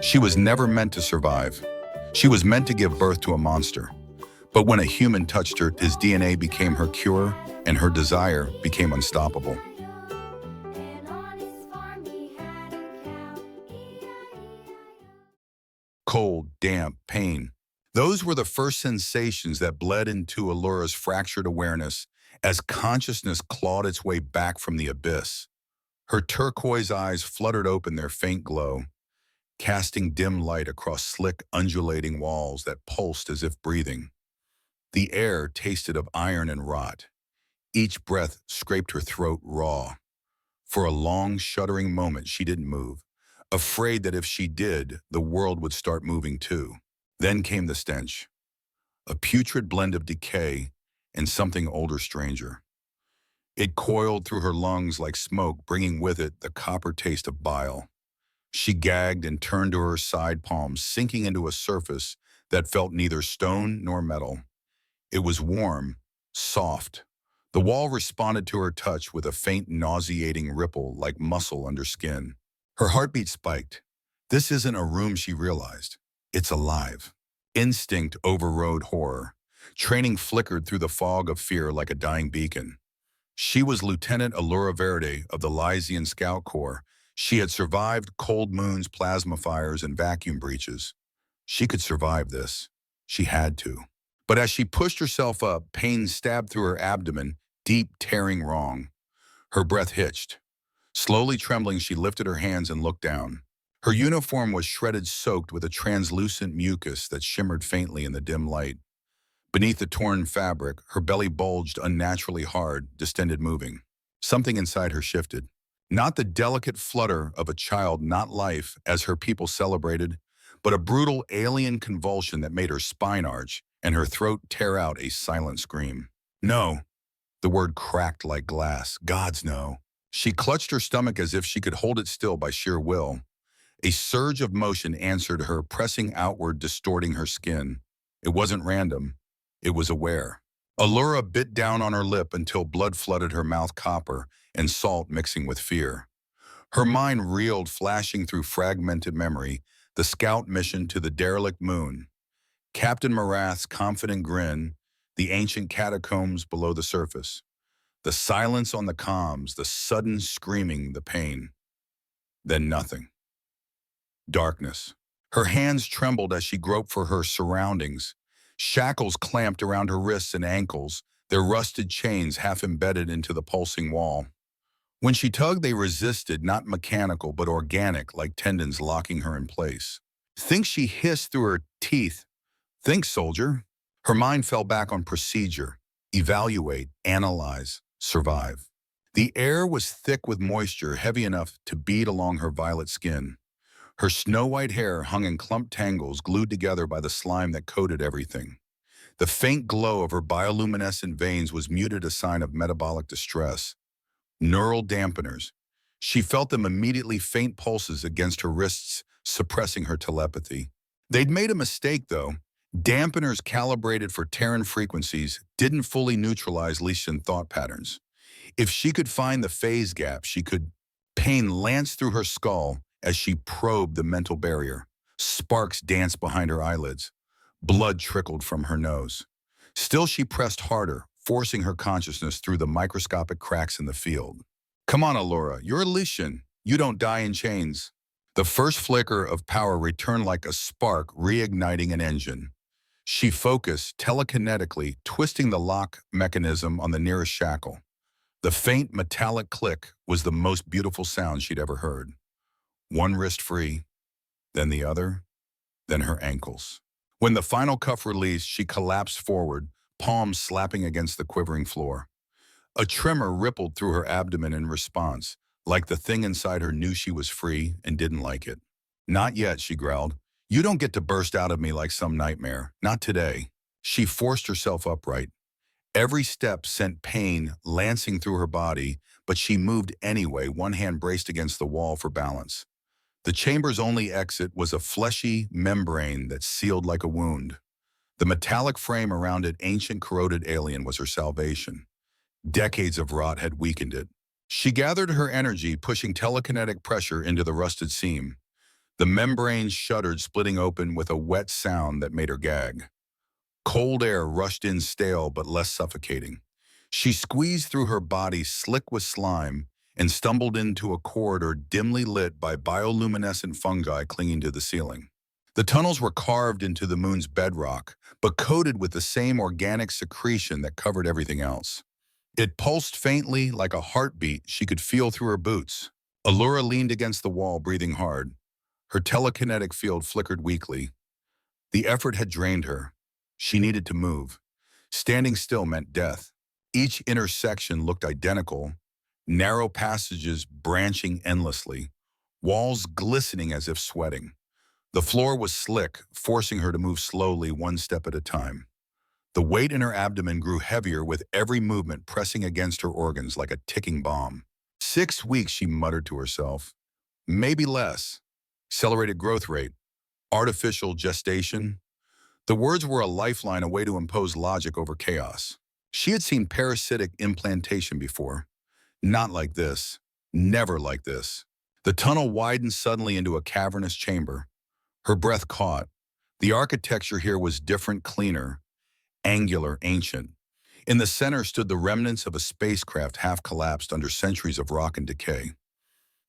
She was never meant to survive. She was meant to give birth to a monster. But when a human touched her, his DNA became her cure, and her desire became unstoppable. Cold, damp, pain. Those were the first sensations that bled into Allura's fractured awareness as consciousness clawed its way back from the abyss. Her turquoise eyes fluttered open their faint glow, casting dim light across slick, undulating walls that pulsed as if breathing. The air tasted of iron and rot. Each breath scraped her throat raw. For a long, shuddering moment, she didn't move, afraid that if she did, the world would start moving too. Then came the stench, a putrid blend of decay and something older stranger. It coiled through her lungs like smoke, bringing with it the copper taste of bile. She gagged and turned to her side palms, sinking into a surface that felt neither stone nor metal. It was warm, soft. The wall responded to her touch with a faint, nauseating ripple like muscle under skin. Her heartbeat spiked. This isn't a room, she realized. It's alive. Instinct overrode horror. Training flickered through the fog of fear like a dying beacon. She was Lieutenant Allura Verde of the Lysian Scout Corps. She had survived cold moons, plasma fires, and vacuum breaches. She could survive this. She had to. But as she pushed herself up, pain stabbed through her abdomen, deep, tearing wrong. Her breath hitched. Slowly trembling, she lifted her hands and looked down. Her uniform was shredded, soaked with a translucent mucus that shimmered faintly in the dim light. Beneath the torn fabric, her belly bulged unnaturally hard, distended, moving. Something inside her shifted. Not the delicate flutter of a child, not life, as her people celebrated, but a brutal alien convulsion that made her spine arch and her throat tear out a silent scream. No. The word cracked like glass. Gods, no. She clutched her stomach as if she could hold it still by sheer will. A surge of motion answered her, pressing outward, distorting her skin. It wasn't random. It was aware. Allura bit down on her lip until blood flooded her mouth, copper and salt mixing with fear. Her mind reeled, flashing through fragmented memory, the scout mission to the derelict moon, Captain Marath's confident grin, the ancient catacombs below the surface, the silence on the comms, the sudden screaming, the pain. Then nothing. Darkness. Her hands trembled as she groped for her surroundings. Shackles clamped around her wrists and ankles, their rusted chains half embedded into the pulsing wall. When she tugged, they resisted, not mechanical, but organic, like tendons locking her in place. Think, she hissed through her teeth. Think, soldier. Her mind fell back on procedure. Evaluate, analyze, survive. The air was thick with moisture, heavy enough to bead along her violet skin. Her snow-white hair hung in clumped tangles, glued together by the slime that coated everything. The faint glow of her bioluminescent veins was muted, a sign of metabolic distress. Neural dampeners. She felt them immediately, faint pulses against her wrists, suppressing her telepathy. They'd made a mistake, though. Dampeners calibrated for Terran frequencies didn't fully neutralize Lysian thought patterns. If she could find the phase gap, she could. Pain lanced through her skull as she probed the mental barrier. Sparks danced behind her eyelids. Blood trickled from her nose. Still, she pressed harder, forcing her consciousness through the microscopic cracks in the field. Come on, Allura, you're a Lysian. You don't die in chains. The first flicker of power returned like a spark, reigniting an engine. She focused telekinetically, twisting the lock mechanism on the nearest shackle. The faint metallic click was the most beautiful sound she'd ever heard. One wrist free, then the other, then her ankles. When the final cuff released, she collapsed forward, palms slapping against the quivering floor. A tremor rippled through her abdomen in response, like the thing inside her knew she was free and didn't like it. Not yet, she growled. You don't get to burst out of me like some nightmare. Not today. She forced herself upright. Every step sent pain lancing through her body, but she moved anyway, one hand braced against the wall for balance. The chamber's only exit was a fleshy membrane that sealed like a wound. The metallic frame around it, ancient corroded alien, was her salvation. Decades of rot had weakened it. She gathered her energy, pushing telekinetic pressure into the rusted seam. The membrane shuddered, splitting open with a wet sound that made her gag. Cold air rushed in, stale but less suffocating. She squeezed through her body, slick with slime, and stumbled into a corridor dimly lit by bioluminescent fungi clinging to the ceiling. The tunnels were carved into the moon's bedrock, but coated with the same organic secretion that covered everything else. It pulsed faintly like a heartbeat she could feel through her boots. Allura leaned against the wall, breathing hard. Her telekinetic field flickered weakly. The effort had drained her. She needed to move. Standing still meant death. Each intersection looked identical, narrow passages branching endlessly, walls glistening as if sweating. The floor was slick, forcing her to move slowly, one step at a time. The weight in her abdomen grew heavier with every movement, pressing against her organs like a ticking bomb. 6 weeks, she muttered to herself. Maybe less. Accelerated growth rate. Artificial gestation. The words were a lifeline, a way to impose logic over chaos. She had seen parasitic implantation before. Not like this. Never like this. The tunnel widened suddenly into a cavernous chamber. Her breath caught. The architecture here was different, cleaner, angular, ancient. In the center stood the remnants of a spacecraft half collapsed under centuries of rock and decay.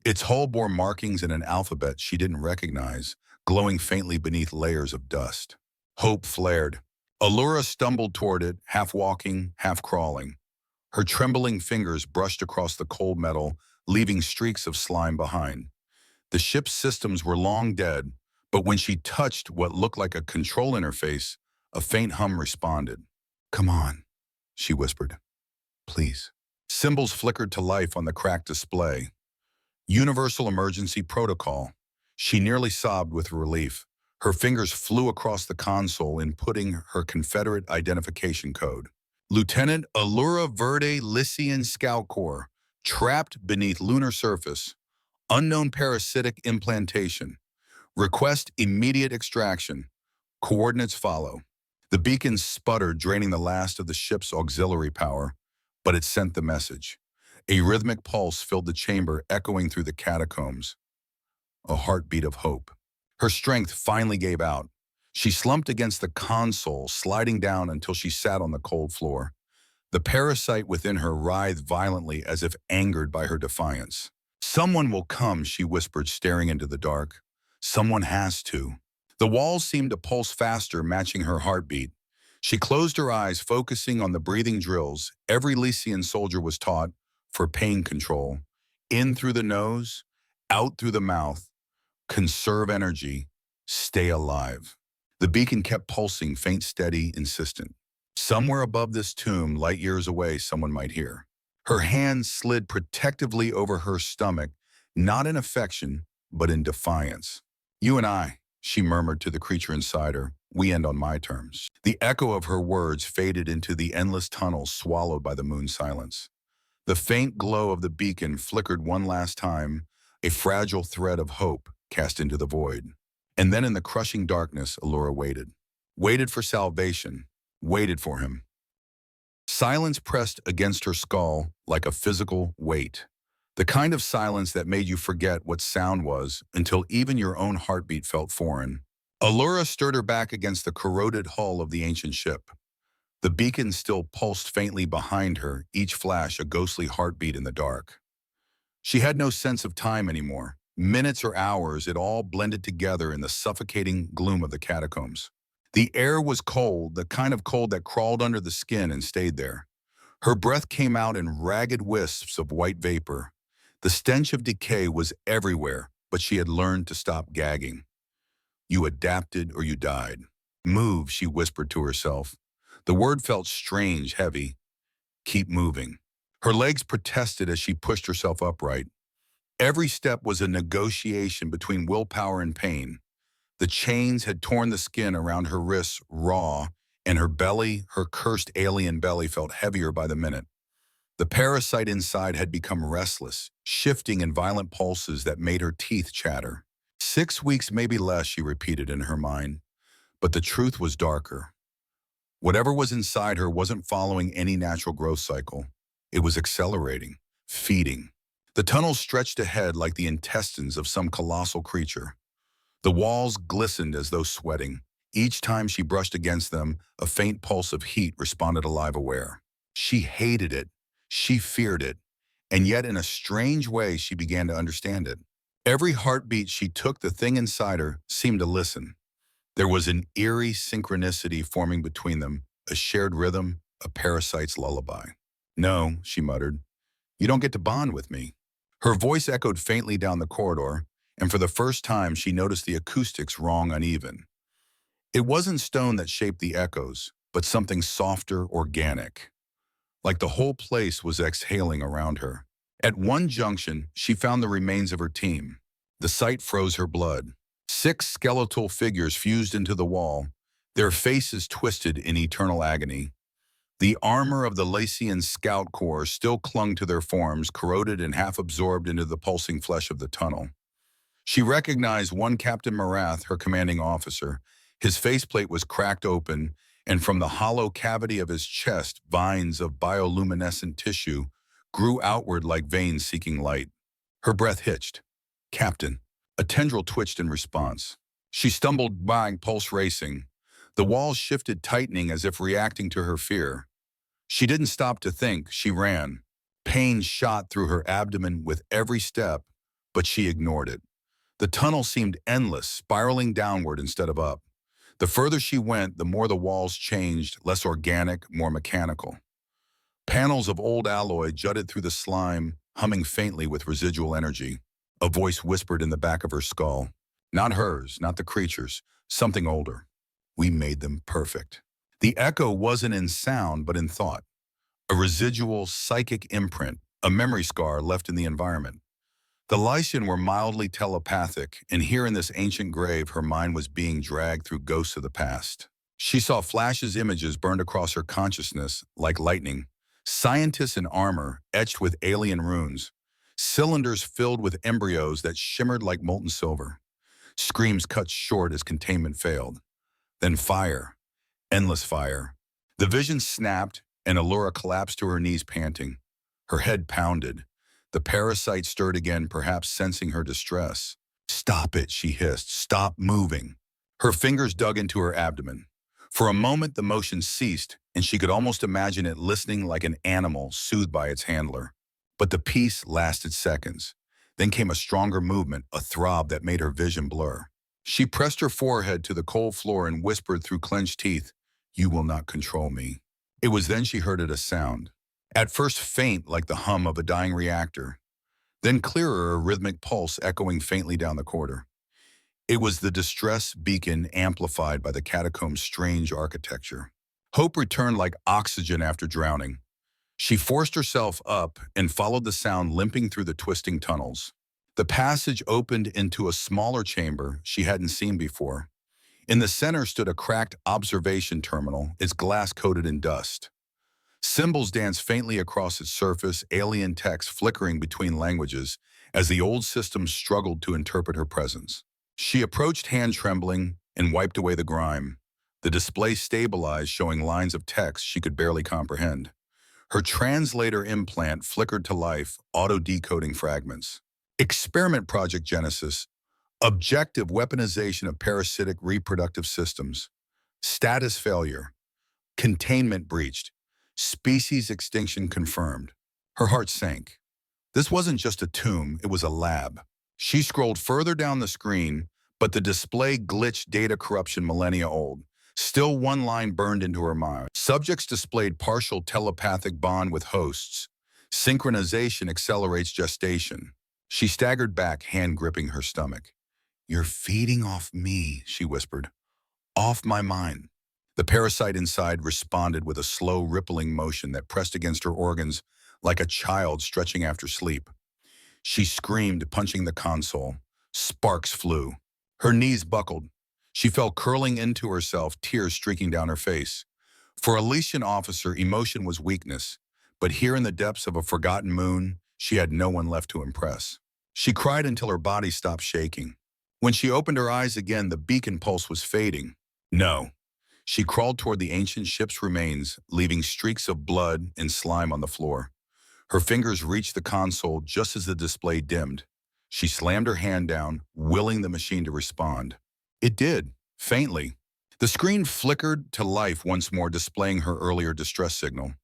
Its hull bore markings in an alphabet she didn't recognize, glowing faintly beneath layers of dust. Hope flared. Allura stumbled toward it, half walking, half crawling. Her trembling fingers brushed across the cold metal, leaving streaks of slime behind. The ship's systems were long dead, but when she touched what looked like a control interface, a faint hum responded. Come on, she whispered. Please. Symbols flickered to life on the cracked display. Universal Emergency Protocol. She nearly sobbed with relief. Her fingers flew across the console, inputting her Confederate identification code. Lieutenant Allura Verde Lycian Scout Corps, trapped beneath lunar surface. Unknown parasitic implantation. Request immediate extraction. Coordinates follow. The beacon sputtered, draining the last of the ship's auxiliary power, but it sent the message. A rhythmic pulse filled the chamber, echoing through the catacombs. A heartbeat of hope. Her strength finally gave out. She slumped against the console, sliding down until she sat on the cold floor. The parasite within her writhed violently as if angered by her defiance. Someone will come, she whispered, staring into the dark. Someone has to. The walls seemed to pulse faster, matching her heartbeat. She closed her eyes, focusing on the breathing drills every Lycian soldier was taught for pain control. In through the nose, out through the mouth. Conserve energy. Stay alive. The beacon kept pulsing, faint, steady, insistent. Somewhere above this tomb, light years away, someone might hear. Her hand slid protectively over her stomach, not in affection, but in defiance. You and I, she murmured to the creature inside her, we end on my terms. The echo of her words faded into the endless tunnels swallowed by the moon's silence. The faint glow of the beacon flickered one last time, a fragile thread of hope cast into the void. And then in the crushing darkness, Allura waited. Waited for salvation. Waited for him. Silence pressed against her skull like a physical weight. The kind of silence that made you forget what sound was until even your own heartbeat felt foreign. Allura stirred her back against the corroded hull of the ancient ship. The beacon still pulsed faintly behind her, each flash a ghostly heartbeat in the dark. She had no sense of time anymore. Minutes or hours, it all blended together in the suffocating gloom of the catacombs. The air was cold, the kind of cold that crawled under the skin and stayed there. Her breath came out in ragged wisps of white vapor. The stench of decay was everywhere, but she had learned to stop gagging. You adapted or you died. Move, she whispered to herself. The word felt strange, heavy. Keep moving. Her legs protested as she pushed herself upright. Every step was a negotiation between willpower and pain. The chains had torn the skin around her wrists raw, and her belly, her cursed alien belly, felt heavier by the minute. The parasite inside had become restless, shifting in violent pulses that made her teeth chatter. 6 weeks, maybe less, she repeated in her mind. But the truth was darker. Whatever was inside her wasn't following any natural growth cycle. It was accelerating, feeding. The tunnel stretched ahead like the intestines of some colossal creature. The walls glistened as though sweating. Each time she brushed against them, a faint pulse of heat responded alive aware. She hated it. She feared it. And yet in a strange way, she began to understand it. Every heartbeat she took, the thing inside her seemed to listen. There was an eerie synchronicity forming between them, a shared rhythm, a parasite's lullaby. "No," she muttered, "you don't get to bond with me." Her voice echoed faintly down the corridor, and for the first time she noticed the acoustics wrong uneven. It wasn't stone that shaped the echoes, but something softer, organic, like the whole place was exhaling around her. At one junction, she found the remains of her team. The sight froze her blood. 6 skeletal figures fused into the wall, their faces twisted in eternal agony. The armor of the Lycian Scout Corps still clung to their forms, corroded and half absorbed into the pulsing flesh of the tunnel. She recognized one Captain Marath, her commanding officer. His faceplate was cracked open, and from the hollow cavity of his chest, vines of bioluminescent tissue grew outward like veins seeking light. Her breath hitched. "Captain." A tendril twitched in response. She stumbled by, pulse racing. The walls shifted, tightening as if reacting to her fear. She didn't stop to think, she ran. Pain shot through her abdomen with every step, but she ignored it. The tunnel seemed endless, spiraling downward instead of up. The further she went, the more the walls changed, less organic, more mechanical. Panels of old alloy jutted through the slime, humming faintly with residual energy. A voice whispered in the back of her skull. Not hers, not the creatures, something older. "We made them perfect." The echo wasn't in sound, but in thought. A residual psychic imprint, a memory scar left in the environment. The Lycian were mildly telepathic, and here in this ancient grave, her mind was being dragged through ghosts of the past. She saw flashes, images burned across her consciousness like lightning. Scientists in armor, etched with alien runes. Cylinders filled with embryos that shimmered like molten silver. Screams cut short as containment failed. Then fire. Endless fire. The vision snapped, and Allura collapsed to her knees, panting. Her head pounded. The parasite stirred again, perhaps sensing her distress. "Stop it," she hissed. "Stop moving." Her fingers dug into her abdomen. For a moment, the motion ceased, and she could almost imagine it listening like an animal soothed by its handler. But the peace lasted seconds. Then came a stronger movement, a throb that made her vision blur. She pressed her forehead to the cold floor and whispered through clenched teeth, "You will not control me." It was then she heard it, a sound. At first faint, like the hum of a dying reactor. Then clearer, a rhythmic pulse echoing faintly down the corridor. It was the distress beacon amplified by the catacomb's strange architecture. Hope returned like oxygen after drowning. She forced herself up and followed the sound, limping through the twisting tunnels. The passage opened into a smaller chamber she hadn't seen before. In the center stood a cracked observation terminal, its glass coated in dust. Symbols danced faintly across its surface, alien text flickering between languages as the old system struggled to interpret her presence. She approached, hand trembling, and wiped away the grime. The display stabilized, showing lines of text she could barely comprehend. Her translator implant flickered to life, auto-decoding fragments. Experiment Project Genesis. Objective weaponization of parasitic reproductive systems. Status failure. Containment breached. Species extinction confirmed. Her heart sank. This wasn't just a tomb, it was a lab. She scrolled further down the screen, but the display glitched, data corruption millennia old. Still one line burned into her mind. Subjects displayed partial telepathic bond with hosts. Synchronization accelerates gestation. She staggered back, hand gripping her stomach. "You're feeding off me," she whispered. "Off my mind." The parasite inside responded with a slow, rippling motion that pressed against her organs like a child stretching after sleep. She screamed, punching the console. Sparks flew. Her knees buckled. She fell curling into herself, tears streaking down her face. For a Lycian officer, emotion was weakness, but here in the depths of a forgotten moon, she had no one left to impress. She cried until her body stopped shaking. When she opened her eyes again, the beacon pulse was fading. No. She crawled toward the ancient ship's remains, leaving streaks of blood and slime on the floor. Her fingers reached the console just as the display dimmed. She slammed her hand down, willing the machine to respond. It did, faintly. The screen flickered to life once more, displaying her earlier distress signal.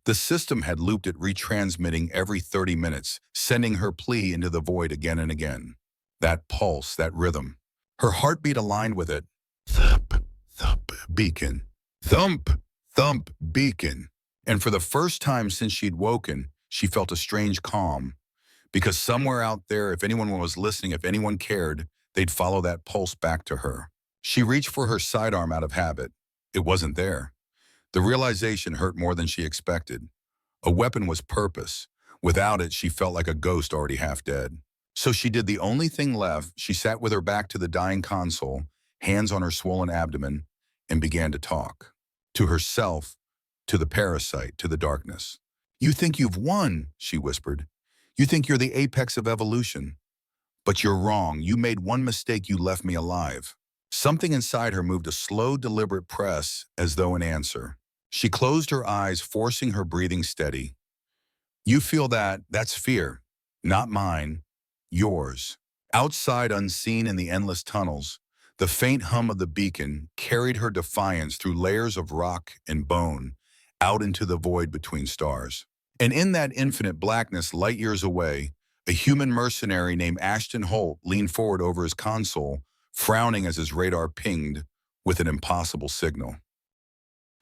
The system had looped it, retransmitting every 30 minutes, sending her plea into the void again and again. That pulse, that rhythm. Her heartbeat aligned with it. Thump, thump, beacon. Thump, thump, beacon. And for the first time since she'd woken, she felt a strange calm. Because somewhere out there, if anyone was listening, if anyone cared, they'd follow that pulse back to her. She reached for her sidearm out of habit. It wasn't there. The realization hurt more than she expected. A weapon was purpose. Without it, she felt like a ghost already half dead. So she did the only thing left. She sat with her back to the dying console, hands on her swollen abdomen, and began to talk. To herself, to the parasite, to the darkness. "You think you've won," she whispered. "You think you're the apex of evolution. But you're wrong. You made one mistake. You left me alive." Something inside her moved a slow, deliberate press as though in answer. She closed her eyes, forcing her breathing steady. "You feel that? That's fear. Not mine. Yours." Outside, unseen in the endless tunnels, the faint hum of the beacon carried her defiance through layers of rock and bone, out into the void between stars. And in that infinite blackness, light years away, a human mercenary named Ashton Holt leaned forward over his console, frowning as his radar pinged with an impossible signal.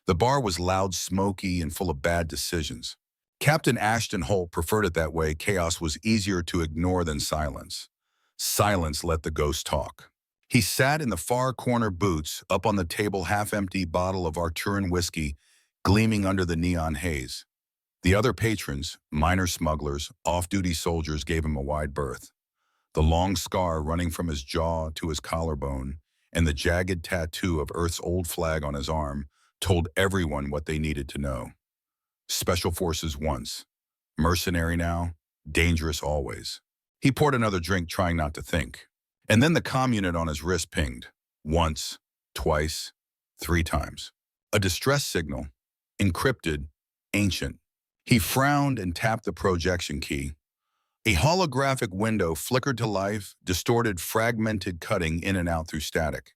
The bar was loud, smoky, and full of bad decisions. Captain Ashton Holt preferred it that way. Chaos was easier to ignore than silence. Silence let the ghost talk. He sat in the far corner boots, up on the table, half-empty bottle of Arturan whiskey gleaming under the neon haze. The other patrons, minor smugglers, off-duty soldiers, gave him a wide berth. The long scar running from his jaw to his collarbone and the jagged tattoo of Earth's old flag on his arm told everyone what they needed to know. Special forces once, mercenary now, dangerous always. He poured another drink, trying not to think. And then the comm unit on his wrist pinged. Once, twice, 3 times. A distress signal, encrypted, ancient. He frowned and tapped the projection key. A holographic window flickered to life, distorted, fragmented, cutting in and out through static.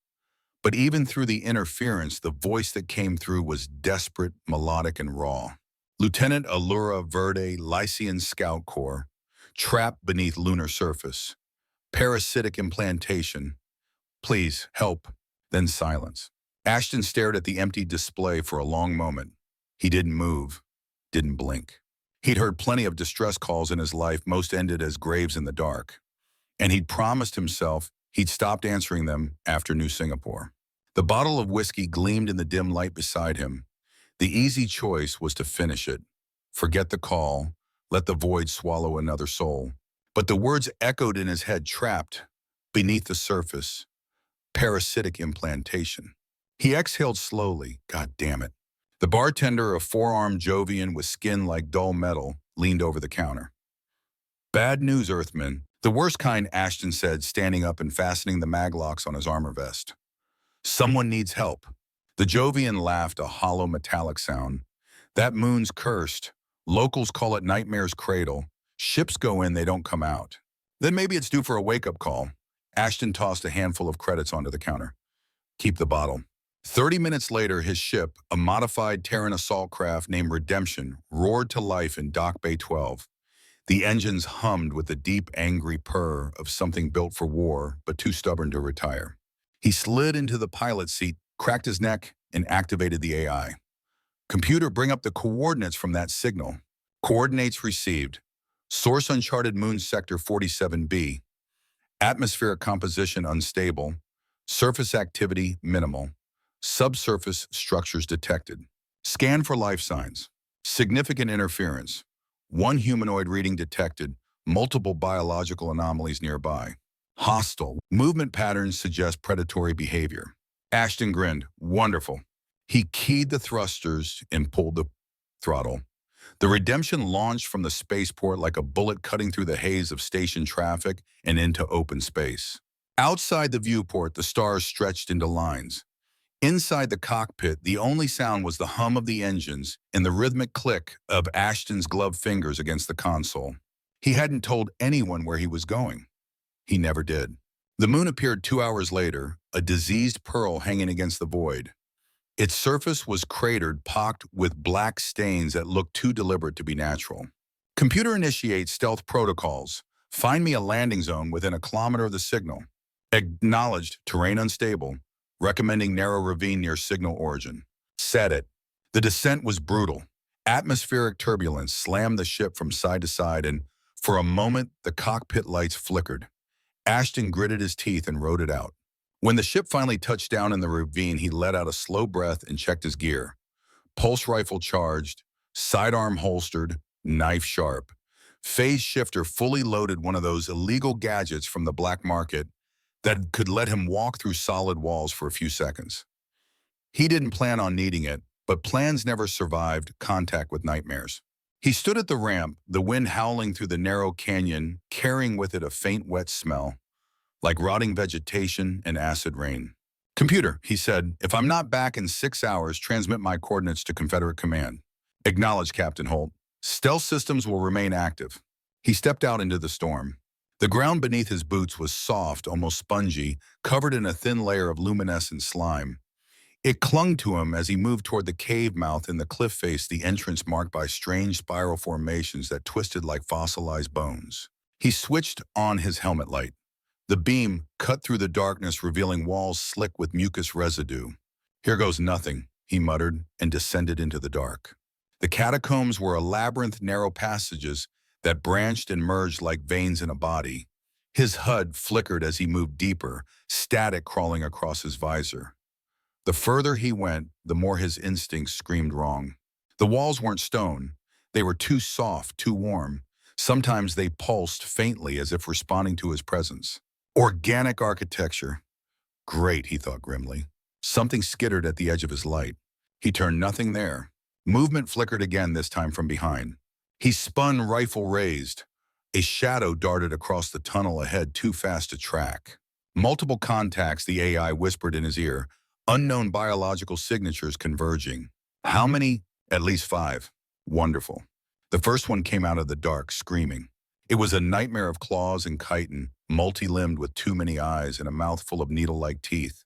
But even through the interference, the voice that came through was desperate, melodic, and raw. "Lieutenant Allura Verde, Lycian Scout Corps, trapped beneath lunar surface. Parasitic implantation. Please, help." Then silence. Ashton stared at the empty display for a long moment. He didn't move, didn't blink. He'd heard plenty of distress calls in his life, most ended as graves in the dark. And he'd promised himself he'd stopped answering them after New Singapore. The bottle of whiskey gleamed in the dim light beside him. The easy choice was to finish it. Forget the call, let the void swallow another soul. But the words echoed in his head, trapped beneath the surface. Parasitic implantation. He exhaled slowly. God damn it. The bartender, a 4-armed Jovian with skin like dull metal, leaned over the counter. "Bad news, Earthman. The worst kind," Ashton said, standing up and fastening the maglocks on his armor vest. "Someone needs help." The Jovian laughed, a hollow metallic sound. "That moon's cursed. Locals call it Nightmare's Cradle. Ships go in, they don't come out." "Then maybe it's due for a wake-up call." Ashton tossed a handful of credits onto the counter. "Keep the bottle." 30 minutes later, his ship, a modified Terran assault craft named Redemption, roared to life in Dock Bay 12. The engines hummed with the deep, angry purr of something built for war, but too stubborn to retire. He slid into the pilot seat, cracked his neck, and activated the AI. "Computer, bring up the coordinates from that signal." Coordinates received. Source uncharted moon sector 47B. Atmospheric composition unstable. Surface activity minimal. Subsurface structures detected. Scan for life signs. Significant interference. 1 humanoid reading detected. Multiple biological anomalies nearby. Hostile. Movement patterns suggest predatory behavior. Ashton grinned. Wonderful. He keyed the thrusters and pulled the throttle. The Redemption launched from the spaceport like a bullet, cutting through the haze of station traffic and into open space. Outside the viewport, the stars stretched into lines. Inside the cockpit, the only sound was the hum of the engines and the rhythmic click of Ashton's gloved fingers against the console. He hadn't told anyone where he was going. He never did. The moon appeared 2 hours later, a diseased pearl hanging against the void. Its surface was cratered, pocked with black stains that looked too deliberate to be natural. Computer initiates stealth protocols. Find me a landing zone within a kilometer of the signal. Acknowledged, terrain unstable. Recommending narrow ravine near signal origin. Set it. The descent was brutal. Atmospheric turbulence slammed the ship from side to side, and for a moment, the cockpit lights flickered. Ashton gritted his teeth and rode it out. When the ship finally touched down in the ravine, he let out a slow breath and checked his gear. Pulse rifle charged, sidearm holstered, knife sharp. Phase shifter fully loaded, one of those illegal gadgets from the black market that could let him walk through solid walls for a few seconds. He didn't plan on needing it, but plans never survived contact with nightmares. He stood at the ramp, the wind howling through the narrow canyon, carrying with it a faint wet smell, like rotting vegetation and acid rain. "Computer," he said, "if I'm not back in 6 hours, transmit my coordinates to Confederate Command." "Acknowledged, Captain Holt. Stealth systems will remain active." He stepped out into the storm. The ground beneath his boots was soft, almost spongy, covered in a thin layer of luminescent slime. It clung to him as he moved toward the cave mouth in the cliff face, the entrance marked by strange spiral formations that twisted like fossilized bones. He switched on his helmet light. The beam cut through the darkness, revealing walls slick with mucus residue. "Here goes nothing," he muttered, and descended into the dark. The catacombs were a labyrinth, narrow passages that branched and merged like veins in a body. His HUD flickered as he moved deeper, static crawling across his visor. The further he went, the more his instincts screamed wrong. The walls weren't stone. They were too soft, too warm. Sometimes they pulsed faintly as if responding to his presence. Organic architecture. Great, he thought grimly. Something skittered at the edge of his light. He turned, nothing there. Movement flickered again, this time from behind. He spun, rifle raised. A shadow darted across the tunnel ahead, too fast to track. Multiple contacts, the AI whispered in his ear. Unknown biological signatures converging. How many? At least 5. Wonderful. The first one came out of the dark, screaming. It was a nightmare of claws and chitin, multi-limbed with too many eyes and a mouth full of needle-like teeth.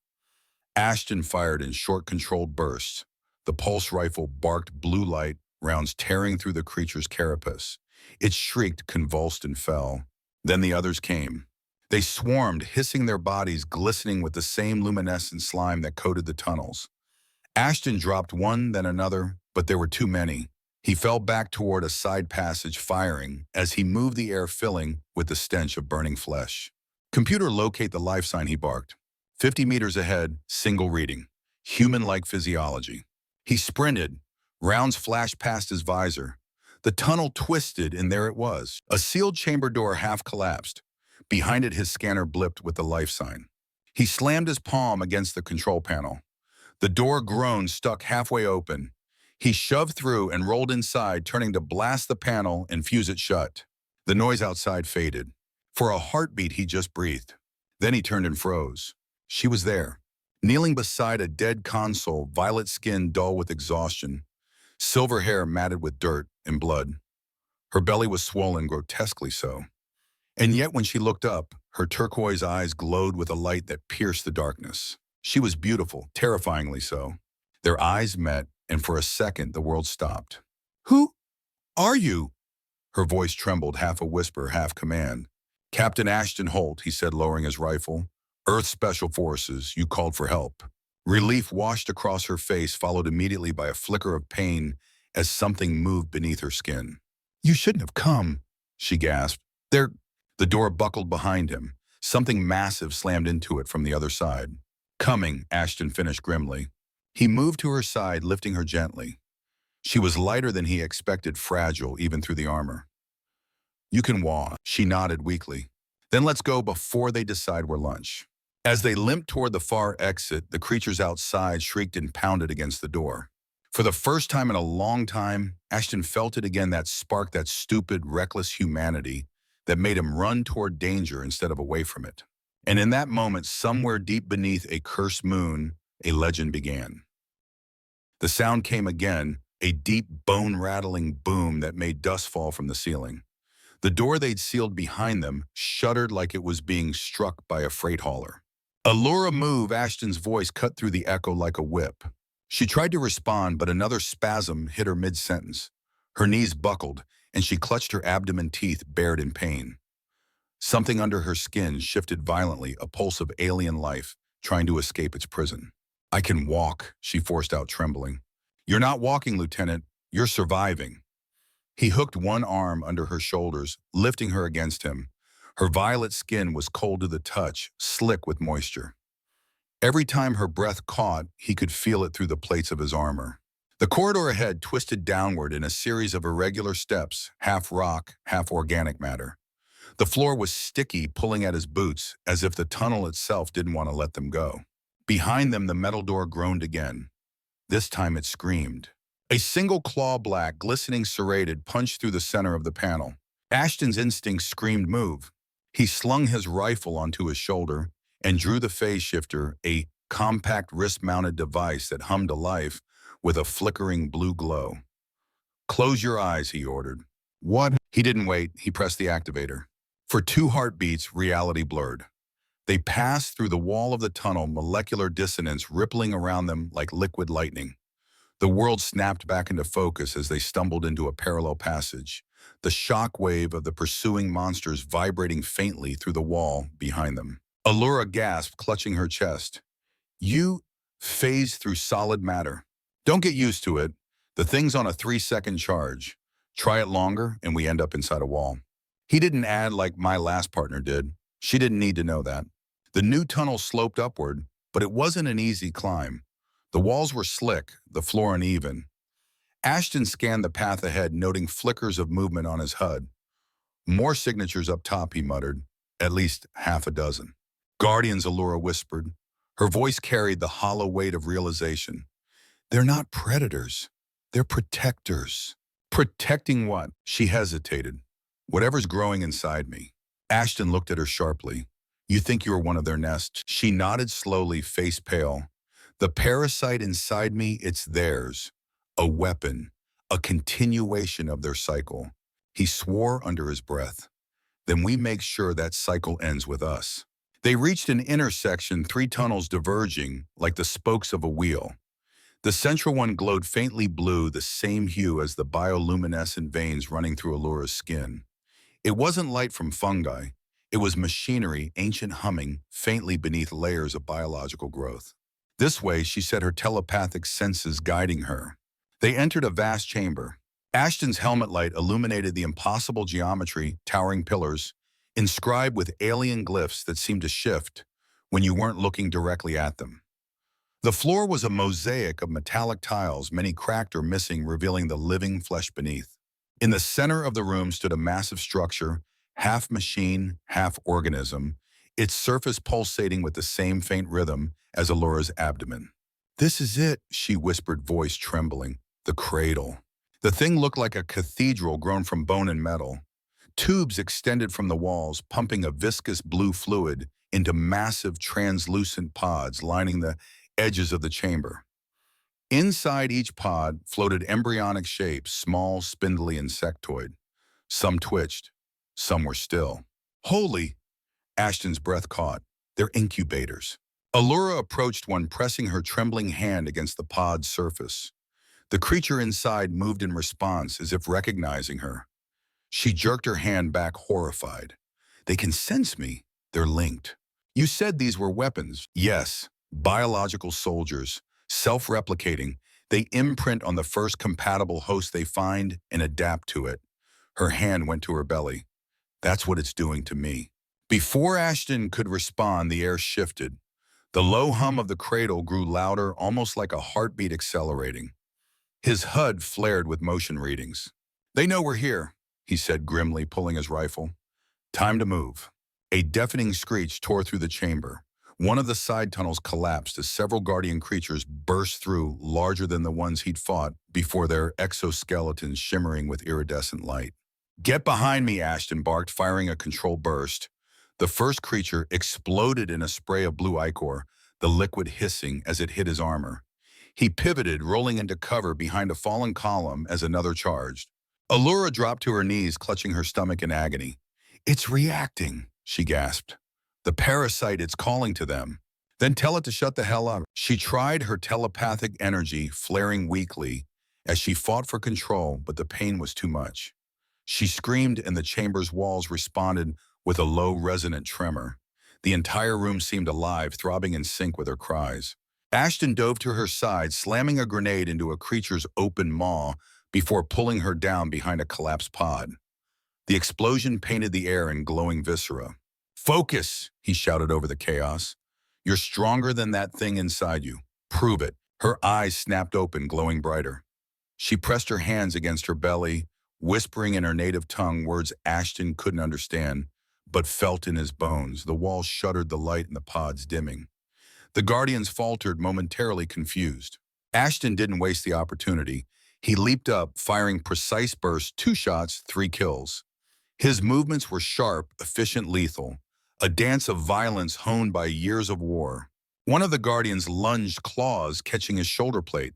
Ashton fired in short, controlled bursts. The pulse rifle barked blue light, rounds tearing through the creature's carapace. It shrieked, convulsed, and fell. Then the others came. They swarmed, hissing, their bodies glistening with the same luminescent slime that coated the tunnels. Ashton dropped one, then another, but there were too many. He fell back toward a side passage, firing, as he moved, the air filling with the stench of burning flesh. "Computer, locate the life sign," he barked. 50 meters ahead, single reading. Human-like physiology. He sprinted. Rounds flashed past his visor. The tunnel twisted, and there it was. A sealed chamber door half collapsed. Behind it, his scanner blipped with the life sign. He slammed his palm against the control panel. The door groaned, stuck halfway open. He shoved through and rolled inside, turning to blast the panel and fuse it shut. The noise outside faded. For a heartbeat, he just breathed. Then he turned and froze. She was there, kneeling beside a dead console, violet skin dull with exhaustion, silver hair matted with dirt and blood. Her belly was swollen, grotesquely so. And yet when she looked up, her turquoise eyes glowed with a light that pierced the darkness. She was beautiful, terrifyingly so. Their eyes met, and for a second the world stopped. "Who are you?" Her voice trembled, half a whisper, half command. "Captain Ashton Holt," he said, lowering his rifle. "Earth Special Forces, you called for help." Relief washed across her face, followed immediately by a flicker of pain as something moved beneath her skin. "You shouldn't have come," she gasped. The door buckled behind him. Something massive slammed into it from the other side. "Coming," Ashton finished grimly. He moved to her side, lifting her gently. She was lighter than he expected, fragile even through the armor. "You can walk," she nodded weakly. "Then let's go before they decide we're lunch." As they limped toward the far exit, the creatures outside shrieked and pounded against the door. For the first time in a long time, Ashton felt it again, that spark, that stupid, reckless humanity that made him run toward danger instead of away from it. And in that moment, somewhere deep beneath a cursed moon, a legend began. The sound came again, a deep, bone-rattling boom that made dust fall from the ceiling. The door they'd sealed behind them shuddered like it was being struck by a freight hauler. Allura, move, Ashton's voice cut through the echo like a whip. She tried to respond, but another spasm hit her mid-sentence. Her knees buckled, and she clutched her abdomen, teeth bared in pain. Something under her skin shifted violently, a pulse of alien life, trying to escape its prison. I can walk, she forced out, trembling. You're not walking, Lieutenant. You're surviving. He hooked one arm under her shoulders, lifting her against him. Her violet skin was cold to the touch, slick with moisture. Every time her breath caught, he could feel it through the plates of his armor. The corridor ahead twisted downward in a series of irregular steps, half rock, half organic matter. The floor was sticky, pulling at his boots, as if the tunnel itself didn't want to let them go. Behind them, the metal door groaned again. This time it screamed. A single claw, black, glistening serrated, punched through the center of the panel. Ashton's instincts screamed move. He slung his rifle onto his shoulder and drew the phase shifter, a compact wrist-mounted device that hummed to life with a flickering blue glow. Close your eyes, he ordered. What? He didn't wait. He pressed the activator. For 2 heartbeats, reality blurred. They passed through the wall of the tunnel, molecular dissonance rippling around them like liquid lightning. The world snapped back into focus as they stumbled into a parallel passage, the shock wave of the pursuing monsters vibrating faintly through the wall behind them. Allura gasped, clutching her chest. You phased through solid matter. Don't get used to it. The thing's on a 3-second charge. Try it longer, and we end up inside a wall. He didn't add like my last partner did. She didn't need to know that. The new tunnel sloped upward, but it wasn't an easy climb. The walls were slick, the floor uneven. Ashton scanned the path ahead, noting flickers of movement on his HUD. More signatures up top, he muttered. At least half a dozen. Guardians, Allura whispered. Her voice carried the hollow weight of realization. They're not predators. They're protectors. Protecting what? She hesitated. Whatever's growing inside me. Ashton looked at her sharply. You think you're one of their nest? She nodded slowly, face pale. The parasite inside me, it's theirs. A weapon. A continuation of their cycle. He swore under his breath. Then we make sure that cycle ends with us. They reached an intersection, 3 tunnels diverging like the spokes of a wheel. The central one glowed faintly blue, the same hue as the bioluminescent veins running through Allura's skin. It wasn't light from fungi. It was machinery, ancient humming, faintly beneath layers of biological growth. This way, she said, her telepathic senses guiding her. They entered a vast chamber. Ashton's helmet light illuminated the impossible geometry, towering pillars, inscribed with alien glyphs that seemed to shift when you weren't looking directly at them. The floor was a mosaic of metallic tiles, many cracked or missing, revealing the living flesh beneath. In the center of the room stood a massive structure, half machine, half organism, its surface pulsating with the same faint rhythm as Allura's abdomen. This is it, she whispered, voice trembling. The cradle. The thing looked like a cathedral grown from bone and metal. Tubes extended from the walls, pumping a viscous blue fluid into massive translucent pods lining the edges of the chamber. Inside each pod floated embryonic shapes, small, spindly, insectoid. Some twitched, some were still. Holy! Ashton's breath caught. They're incubators. Allura approached one, pressing her trembling hand against the pod's surface. The creature inside moved in response, as if recognizing her. She jerked her hand back, horrified. They can sense me. They're linked. You said these were weapons. Yes, biological soldiers, self-replicating. They imprint on the first compatible host they find and adapt to it. Her hand went to her belly. That's what it's doing to me. Before Ashton could respond, the air shifted. The low hum of the cradle grew louder, almost like a heartbeat accelerating. His HUD flared with motion readings. They know we're here, he said grimly, pulling his rifle. Time to move. A deafening screech tore through the chamber. One of the side tunnels collapsed as several guardian creatures burst through, larger than the ones he'd fought before, their exoskeletons shimmering with iridescent light. Get behind me, Ashton barked, firing a control burst. The first creature exploded in a spray of blue ichor, the liquid hissing as it hit his armor. He pivoted, rolling into cover behind a fallen column as another charged. Allura dropped to her knees, clutching her stomach in agony. It's reacting, she gasped. The parasite, it's calling to them. Then tell it to shut the hell up. She tried her telepathic energy, flaring weakly, as she fought for control, but the pain was too much. She screamed and the chamber's walls responded with a low, resonant tremor. The entire room seemed alive, throbbing in sync with her cries. Ashton dove to her side, slamming a grenade into a creature's open maw before pulling her down behind a collapsed pod. The explosion painted the air in glowing viscera. Focus, he shouted over the chaos. You're stronger than that thing inside you. Prove it. Her eyes snapped open, glowing brighter. She pressed her hands against her belly, whispering in her native tongue words Ashton couldn't understand, but felt in his bones. The walls shuddered, the light in the pods dimming. The Guardians faltered, momentarily confused. Ashton didn't waste the opportunity. He leaped up, firing precise bursts, 2 shots, 3 kills. His movements were sharp, efficient, lethal, a dance of violence honed by years of war. One of the Guardians lunged, claws catching his shoulder plate.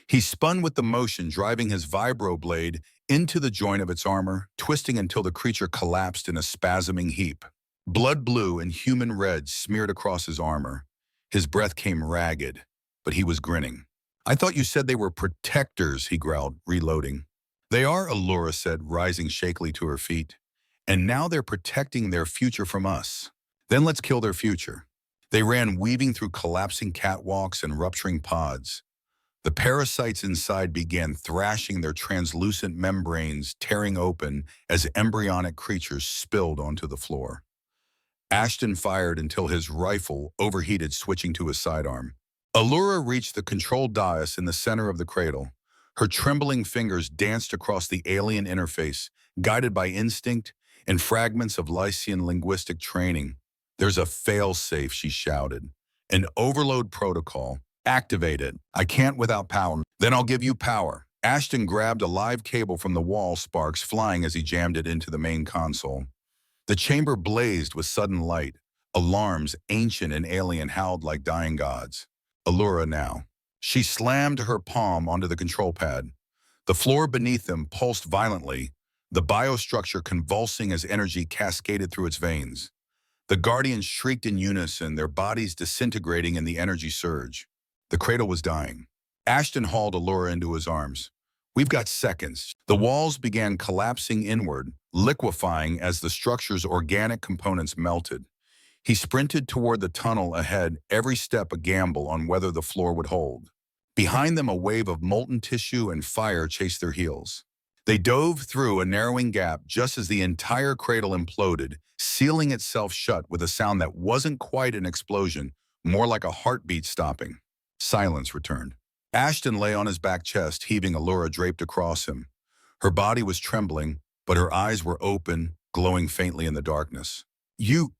He spun with the motion, driving his vibroblade into the joint of its armor, twisting until the creature collapsed in a spasming heap. Blood blue and human red smeared across his armor. His breath came ragged, but he was grinning. I thought you said they were protectors, he growled, reloading. They are, Allura said, rising shakily to her feet. And now they're protecting their future from us. Then let's kill their future. They ran, weaving through collapsing catwalks and rupturing pods. The parasites inside began thrashing, their translucent membranes tearing open as embryonic creatures spilled onto the floor. Ashton fired until his rifle overheated, switching to his sidearm. Allura reached the control dais in the center of the cradle. Her trembling fingers danced across the alien interface, guided by instinct and fragments of Lycian linguistic training. There's a fail-safe, she shouted. An overload protocol. Activate it. I can't without power. Then I'll give you power. Ashton grabbed a live cable from the wall, sparks flying as he jammed it into the main console. The chamber blazed with sudden light. Alarms, ancient and alien, howled like dying gods. Allura now. She slammed her palm onto the control pad. The floor beneath them pulsed violently, the biostructure convulsing as energy cascaded through its veins. The Guardians shrieked in unison, their bodies disintegrating in the energy surge. The cradle was dying. Ashton hauled Allura into his arms. We've got seconds. The walls began collapsing inward, liquefying as the structure's organic components melted. He sprinted toward the tunnel ahead, every step a gamble on whether the floor would hold. Behind them, a wave of molten tissue and fire chased their heels. They dove through a narrowing gap just as the entire cradle imploded, sealing itself shut with a sound that wasn't quite an explosion, more like a heartbeat stopping. Silence returned. Ashton lay on his back chest, heaving, Allura draped across him. Her body was trembling, but her eyes were open, glowing faintly in the darkness. You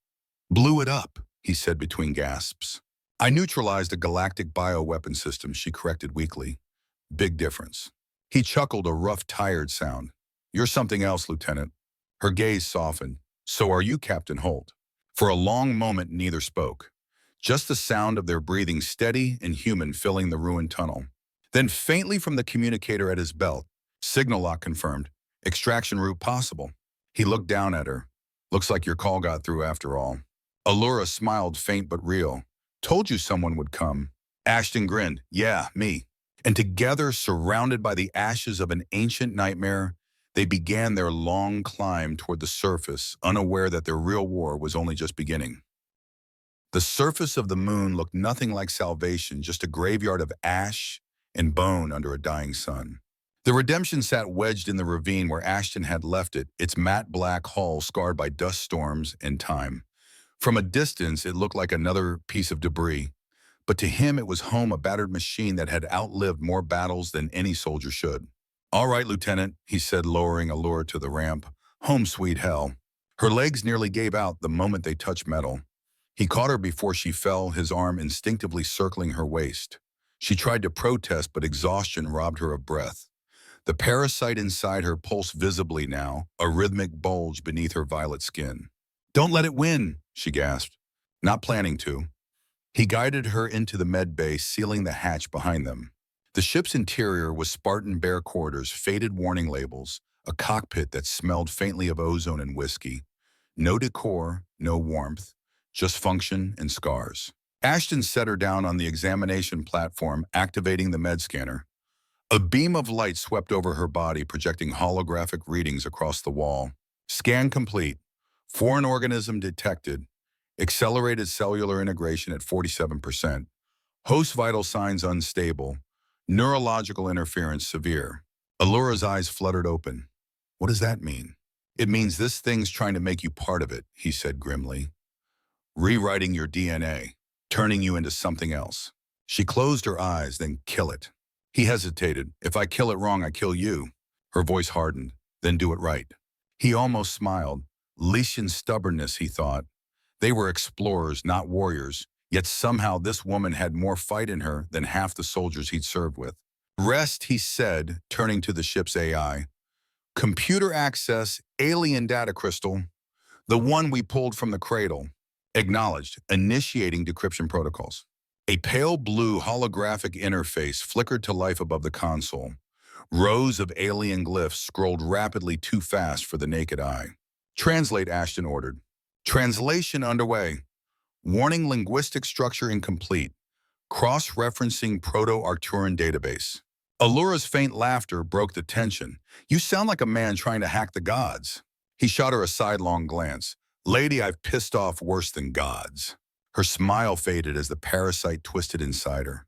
blew it up, he said between gasps. I neutralized a galactic bioweapon system, she corrected weakly. Big difference. He chuckled, a rough, tired sound. You're something else, Lieutenant. Her gaze softened. So are you, Captain Holt. For a long moment, neither spoke. Just the sound of their breathing, steady and human, filling the ruined tunnel. Then faintly from the communicator at his belt, signal lock confirmed. Extraction route possible. He looked down at her. Looks like your call got through after all. Allura smiled, faint but real. Told you someone would come. Ashton grinned. Yeah, me. And together, surrounded by the ashes of an ancient nightmare, they began their long climb toward the surface, unaware that their real war was only just beginning. The surface of the moon looked nothing like salvation, just a graveyard of ash and bone under a dying sun. The Redemption sat wedged in the ravine where Ashton had left it, its matte black hull scarred by dust storms and time. From a distance, it looked like another piece of debris. But to him, it was home, a battered machine that had outlived more battles than any soldier should. All right, Lieutenant, he said, lowering Allura to the ramp. Home sweet hell. Her legs nearly gave out the moment they touched metal. He caught her before she fell, his arm instinctively circling her waist. She tried to protest, but exhaustion robbed her of breath. The parasite inside her pulsed visibly now, a rhythmic bulge beneath her violet skin. Don't let it win, she gasped. Not planning to. He guided her into the med bay, sealing the hatch behind them. The ship's interior was Spartan bare quarters, faded warning labels, a cockpit that smelled faintly of ozone and whiskey. No decor, no warmth, just function and scars. Ashton set her down on the examination platform, activating the med scanner. A beam of light swept over her body, projecting holographic readings across the wall. Scan complete. Foreign organism detected. Accelerated cellular integration at 47%. Host vital signs unstable. Neurological interference severe. Allura's eyes fluttered open. What does that mean? It means this thing's trying to make you part of it, he said grimly. Rewriting your DNA, turning you into something else. She closed her eyes, then kill it. He hesitated. If I kill it wrong, I kill you. Her voice hardened. Then do it right. He almost smiled. Leishan stubbornness, he thought. They were explorers, not warriors, yet somehow this woman had more fight in her than half the soldiers he'd served with. Rest, he said, turning to the ship's AI. Computer access, alien data crystal, the one we pulled from the cradle. Acknowledged, initiating decryption protocols. A pale blue holographic interface flickered to life above the console. Rows of alien glyphs scrolled rapidly too fast for the naked eye. Translate, Ashton ordered. Translation underway. Warning, linguistic structure incomplete. Cross-referencing Proto-Arcturian database. Allura's faint laughter broke the tension. You sound like a man trying to hack the gods. He shot her a sidelong glance. Lady, I've pissed off worse than gods. Her smile faded as the parasite twisted inside her.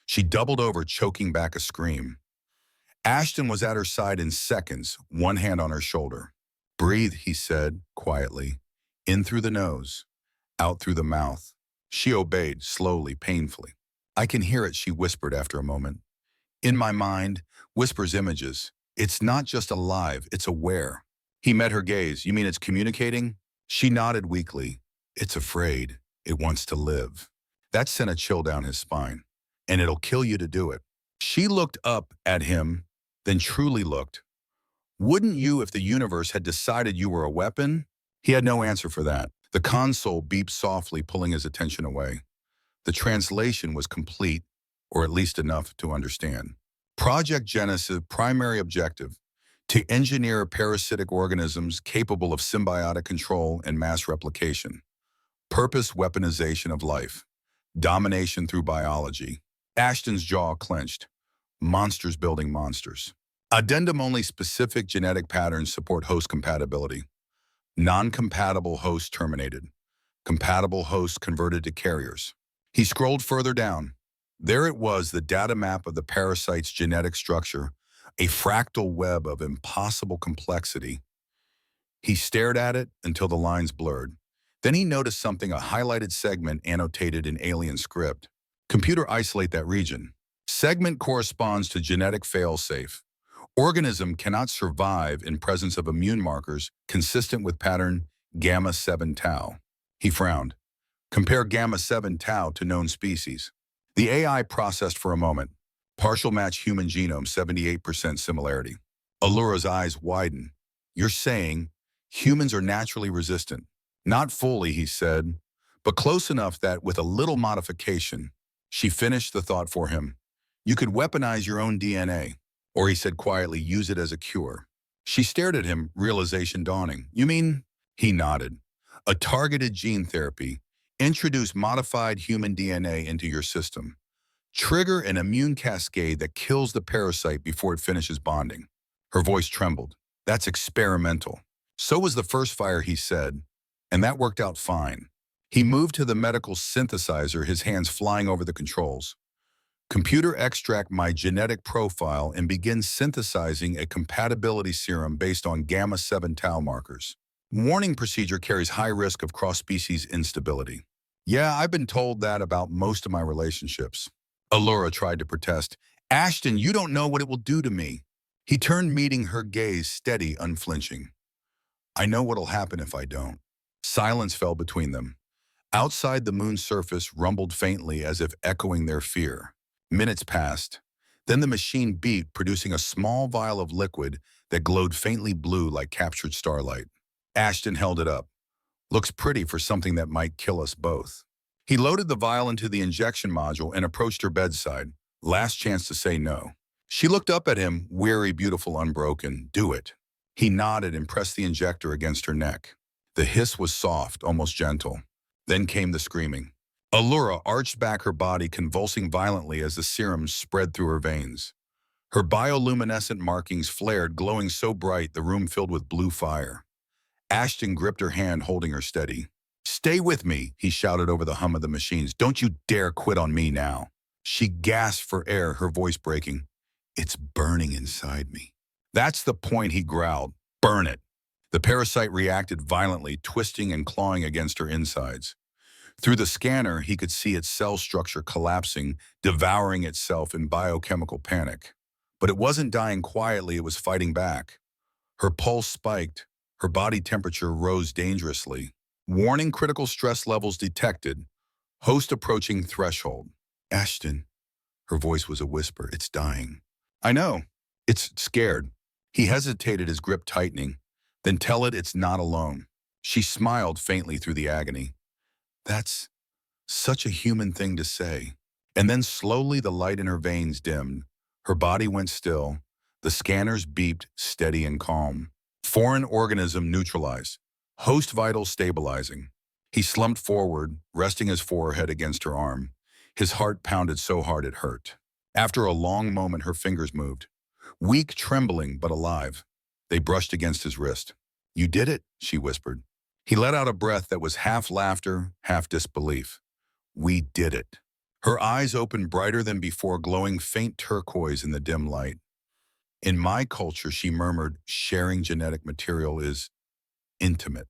She doubled over, choking back a scream. Ashton was at her side in seconds, one hand on her shoulder. Breathe, he said, quietly. In through the nose, out through the mouth. She obeyed, slowly, painfully. I can hear it, she whispered after a moment. In my mind, whispers images. It's not just alive, it's aware. He met her gaze. You mean it's communicating? She nodded weakly. It's afraid. It wants to live. That sent a chill down his spine. And it'll kill you to do it. She looked up at him, then truly looked. Wouldn't you if the universe had decided you were a weapon? He had no answer for that. The console beeped softly, pulling his attention away. The translation was complete, or at least enough to understand. Project Genesis' primary objective: to engineer parasitic organisms capable of symbiotic control and mass replication. Purpose: weaponization of life. Domination through biology. Ashton's jaw clenched. Monsters building monsters. Addendum: only specific genetic patterns support host compatibility. Non-compatible hosts terminated. Compatible hosts converted to carriers. He scrolled further down. There it was, the data map of the parasite's genetic structure, a fractal web of impossible complexity. He stared at it until the lines blurred. Then he noticed something, a highlighted segment annotated in alien script. Computer, isolate that region. Segment corresponds to genetic failsafe. Organism cannot survive in presence of immune markers consistent with pattern gamma 7 tau. He frowned. Compare gamma 7 tau to known species. The AI processed for a moment. Partial match human genome, 78% similarity. Allura's eyes widened. You're saying humans are naturally resistant? Not fully, he said, but close enough that with a little modification. She finished the thought for him. You could weaponize your own DNA. Or, he said quietly, use it as a cure. She stared at him, realization dawning. You mean? He nodded. A targeted gene therapy. Introduce modified human DNA into your system. Trigger an immune cascade that kills the parasite before it finishes bonding. Her voice trembled. That's experimental. So was the first fire, he said, and that worked out fine. He moved to the medical synthesizer, his hands flying over the controls. Computer, extract my genetic profile and begin synthesizing a compatibility serum based on gamma 7 tau markers. Warning: procedure carries high risk of cross-species instability. Yeah, I've been told that about most of my relationships. Allura tried to protest. Ashton, you don't know what it will do to me. He turned, meeting her gaze, steady, unflinching. I know what'll happen if I don't. Silence fell between them. Outside, the moon's surface rumbled faintly as if echoing their fear. Minutes passed. Then the machine beeped, producing a small vial of liquid that glowed faintly blue like captured starlight. Ashton held it up. Looks pretty for something that might kill us both. He loaded the vial into the injection module and approached her bedside. Last chance to say no. She looked up at him, weary, beautiful, unbroken. Do it. He nodded and pressed the injector against her neck. The hiss was soft, almost gentle. Then came the screaming. Allura arched back her body, convulsing violently as the serum spread through her veins. Her bioluminescent markings flared, glowing so bright the room filled with blue fire. Ashton gripped her hand, holding her steady. "Stay with me," he shouted over the hum of the machines. "Don't you dare quit on me now." She gasped for air, her voice breaking. "It's burning inside me." "That's the point," he growled. "Burn it." The parasite reacted violently, twisting and clawing against her insides. Through the scanner, he could see its cell structure collapsing, devouring itself in biochemical panic. But it wasn't dying quietly, it was fighting back. Her pulse spiked, her body temperature rose dangerously. Warning: critical stress levels detected. Host approaching threshold. "Ashton," her voice was a whisper, "it's dying." "I know. It's scared." He hesitated, his grip tightening. "Then tell it it's not alone." She smiled faintly through the agony. "That's such a human thing to say." And then slowly the light in her veins dimmed. Her body went still. The scanners beeped, steady and calm. Foreign organism neutralized. Host vitals stabilizing. He slumped forward, resting his forehead against her arm. His heart pounded so hard it hurt. After a long moment, her fingers moved. Weak, trembling, but alive. They brushed against his wrist. "You did it," she whispered. He let out a breath that was half laughter, half disbelief. "We did it." Her eyes opened brighter than before, glowing faint turquoise in the dim light. "In my culture," she murmured, "sharing genetic material is intimate."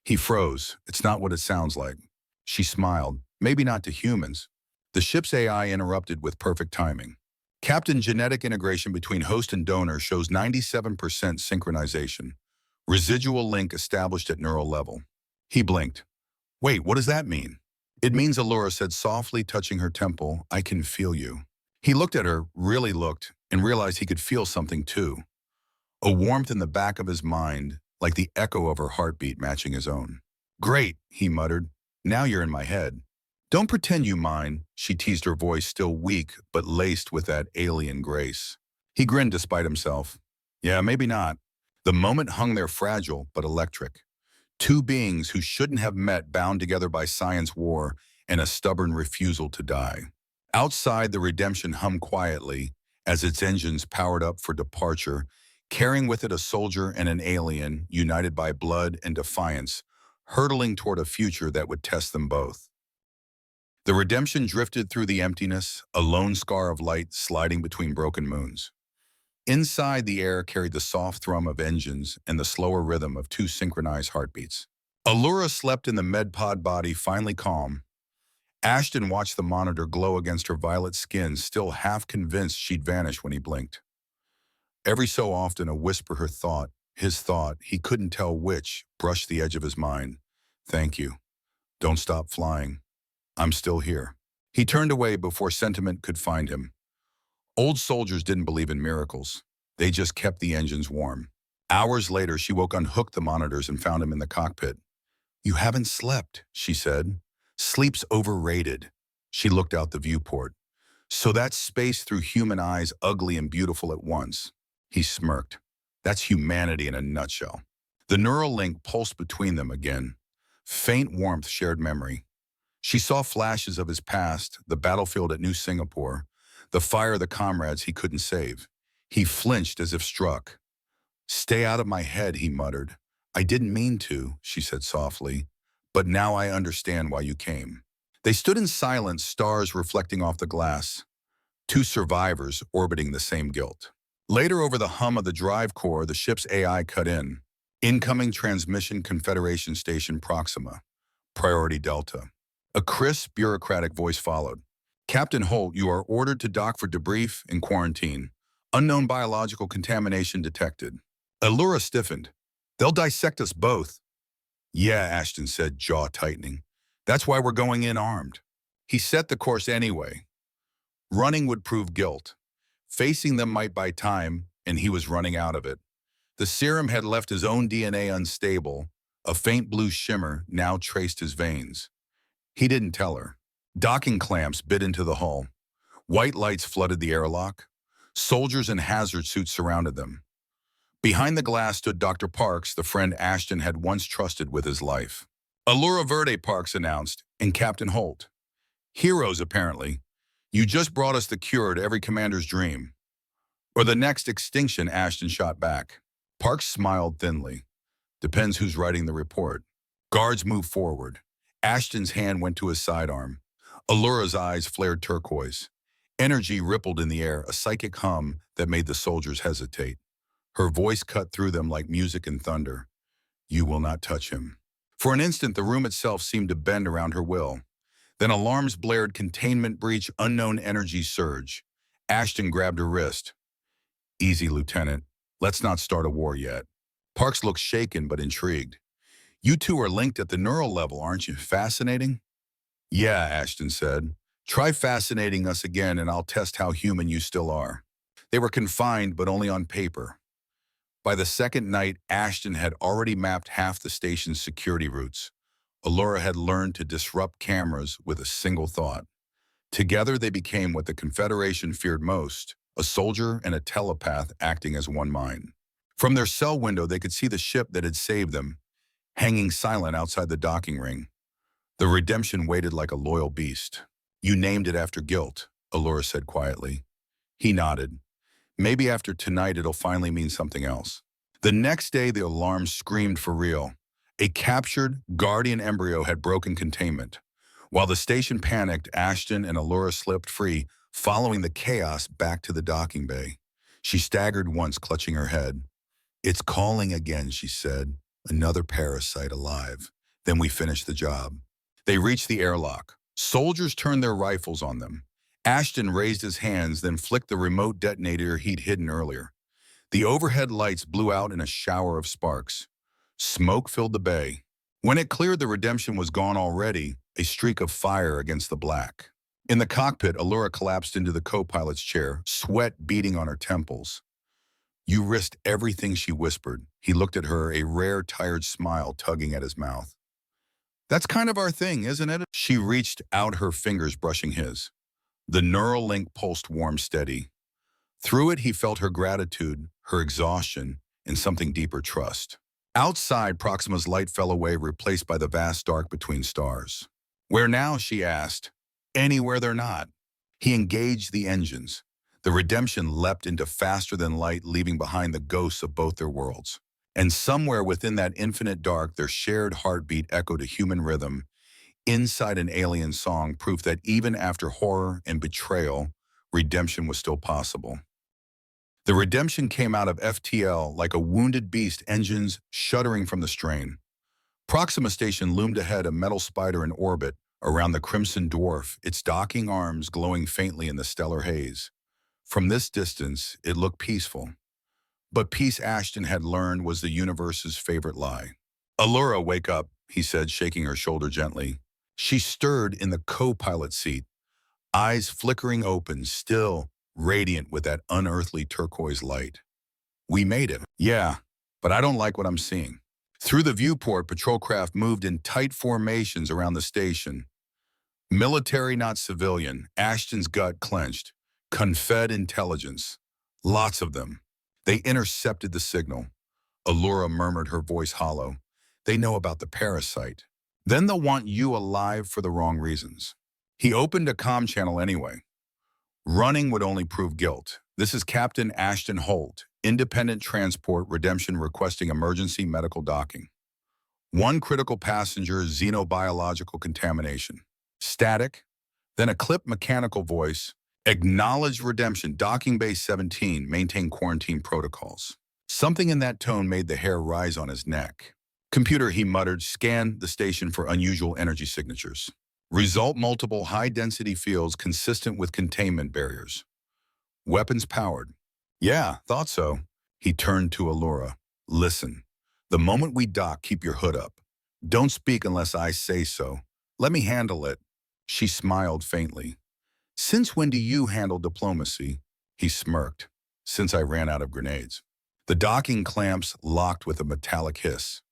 He froze. "It's not what it sounds like." She smiled. "Maybe not to humans." The ship's AI interrupted with perfect timing. "Captain, genetic integration between host and donor shows 97% synchronization. Residual link established at neural level." He blinked. "Wait, what does that mean?" "It means," Allura said softly, touching her temple, "I can feel you." He looked at her, really looked, and realized he could feel something too. A warmth in the back of his mind, like the echo of her heartbeat matching his own. "Great," he muttered. "Now you're in my head." "Don't pretend you mind," she teased, her voice still weak but laced with that alien grace. He grinned despite himself. "Yeah, maybe not." The moment hung there, fragile but electric. Two beings who shouldn't have met, bound together by science war and a stubborn refusal to die. Outside, the Redemption hummed quietly as its engines powered up for departure, carrying with it a soldier and an alien, united by blood and defiance, hurtling toward a future that would test them both. The Redemption drifted through the emptiness, a lone scar of light sliding between broken moons. Inside, the air carried the soft thrum of engines and the slower rhythm of two synchronized heartbeats. Allura slept in the medpod body, finally calm. Ashton watched the monitor glow against her violet skin, still half convinced she'd vanish when he blinked. Every so often, a whisper, her thought, his thought, he couldn't tell which, brushed the edge of his mind. "Thank you. Don't stop flying. I'm still here." He turned away before sentiment could find him. Old soldiers didn't believe in miracles. They just kept the engines warm. Hours later, she unhooked the monitors and found him in the cockpit. "You haven't slept," she said. "Sleep's overrated." She looked out the viewport. "So that's space through human eyes, ugly and beautiful at once." He smirked. "That's humanity in a nutshell." The neural link pulsed between them again. Faint warmth, shared memory. She saw flashes of his past, the battlefield at New Singapore, the fire of the comrades he couldn't save. He flinched as if struck. "Stay out of my head," he muttered. "I didn't mean to," she said softly, "but now I understand why you came." They stood in silence, stars reflecting off the glass. Two survivors orbiting the same guilt. Later, over the hum of the drive core, the ship's AI cut in. "Incoming transmission, Confederation Station Proxima. Priority Delta." A crisp, bureaucratic voice followed. "Captain Holt, you are ordered to dock for debrief and quarantine. Unknown biological contamination detected." Allura stiffened. "They'll dissect us both." "Yeah," Ashton said, jaw tightening. "That's why we're going in armed." He set the course anyway. Running would prove guilt. Facing them might buy time, and he was running out of it. The serum had left his own DNA unstable. A faint blue shimmer now traced his veins. He didn't tell her. Docking clamps bit into the hull. White lights flooded the airlock. Soldiers in hazard suits surrounded them. Behind the glass stood Dr. Parks, the friend Ashton had once trusted with his life. Allura Verde, Parks announced, and Captain Holt. Heroes, apparently. You just brought us the cure to every commander's dream. Or the next extinction, Ashton shot back. Parks smiled thinly. Depends who's writing the report. Guards moved forward. Ashton's hand went to his sidearm. Allura's eyes flared turquoise. Energy rippled in the air, a psychic hum that made the soldiers hesitate. Her voice cut through them like music and thunder. You will not touch him. For an instant, the room itself seemed to bend around her will. Then alarms blared, containment breach, unknown energy surge. Ashton grabbed her wrist. Easy, Lieutenant. Let's not start a war yet. Parks looked shaken but intrigued. You two are linked at the neural level, aren't you? Fascinating? Yeah, Ashton said. Try fascinating us again and I'll test how human you still are. They were confined, but only on paper. By the second night, Ashton had already mapped half the station's security routes. Allura had learned to disrupt cameras with a single thought. Together, they became what the Confederation feared most, a soldier and a telepath acting as one mind. From their cell window, they could see the ship that had saved them, hanging silent outside the docking ring. The Redemption waited like a loyal beast. You named it after guilt, Allura said quietly. He nodded. Maybe after tonight it'll finally mean something else. The next day, the alarm screamed for real. A captured Guardian embryo had broken containment. While the station panicked, Ashton and Allura slipped free, following the chaos back to the docking bay. She staggered once, clutching her head. It's calling again, she said. Another parasite alive. Then we finished the job. They reached the airlock. Soldiers turned their rifles on them. Ashton raised his hands, then flicked the remote detonator he'd hidden earlier. The overhead lights blew out in a shower of sparks. Smoke filled the bay. When it cleared, the Redemption was gone already, a streak of fire against the black. In the cockpit, Allura collapsed into the co-pilot's chair, sweat beading on her temples. You risked everything, she whispered. He looked at her, a rare, tired smile tugging at his mouth. That's kind of our thing, isn't it? She reached out, her fingers brushing his. The neural link pulsed warm, steady. Through it, he felt her gratitude, her exhaustion, and something deeper, trust. Outside, Proxima's light fell away, replaced by the vast dark between stars. Where now, she asked. Anywhere they're not. He engaged the engines. The Redemption leapt into faster-than-light, leaving behind the ghosts of both their worlds. And somewhere within that infinite dark, their shared heartbeat echoed a human rhythm, inside an alien song, proof that even after horror and betrayal, redemption was still possible. The Redemption came out of FTL like a wounded beast, engines shuddering from the strain. Proxima Station loomed ahead, a metal spider in orbit around the Crimson Dwarf, its docking arms glowing faintly in the stellar haze. From this distance, it looked peaceful. But peace, Ashton had learned, was the universe's favorite lie. Allura, wake up, he said, shaking her shoulder gently. She stirred in the co-pilot seat, eyes flickering open, still radiant with that unearthly turquoise light. We made it. Yeah, but I don't like what I'm seeing. Through the viewport, patrol craft moved in tight formations around the station. Military, not civilian. Ashton's gut clenched. Confed intelligence. Lots of them. They intercepted the signal. Allura murmured, her voice hollow. They know about the parasite. Then they'll want you alive for the wrong reasons. He opened a comm channel anyway. Running would only prove guilt. This is Captain Ashton Holt, Independent Transport Redemption, requesting emergency medical docking. One critical passenger, xenobiological contamination. Static, then a clipped mechanical voice. Acknowledged Redemption, docking bay 17, maintain quarantine protocols. Something in that tone made the hair rise on his neck. Computer, he muttered, scan the station for unusual energy signatures. Result, multiple high-density fields consistent with containment barriers. Weapons powered. Yeah, thought so. He turned to Allura. Listen, the moment we dock, keep your hood up. Don't speak unless I say so. Let me handle it. She smiled faintly. Since when do you handle diplomacy? He smirked. Since I ran out of grenades. The docking clamps locked with a metallic hiss.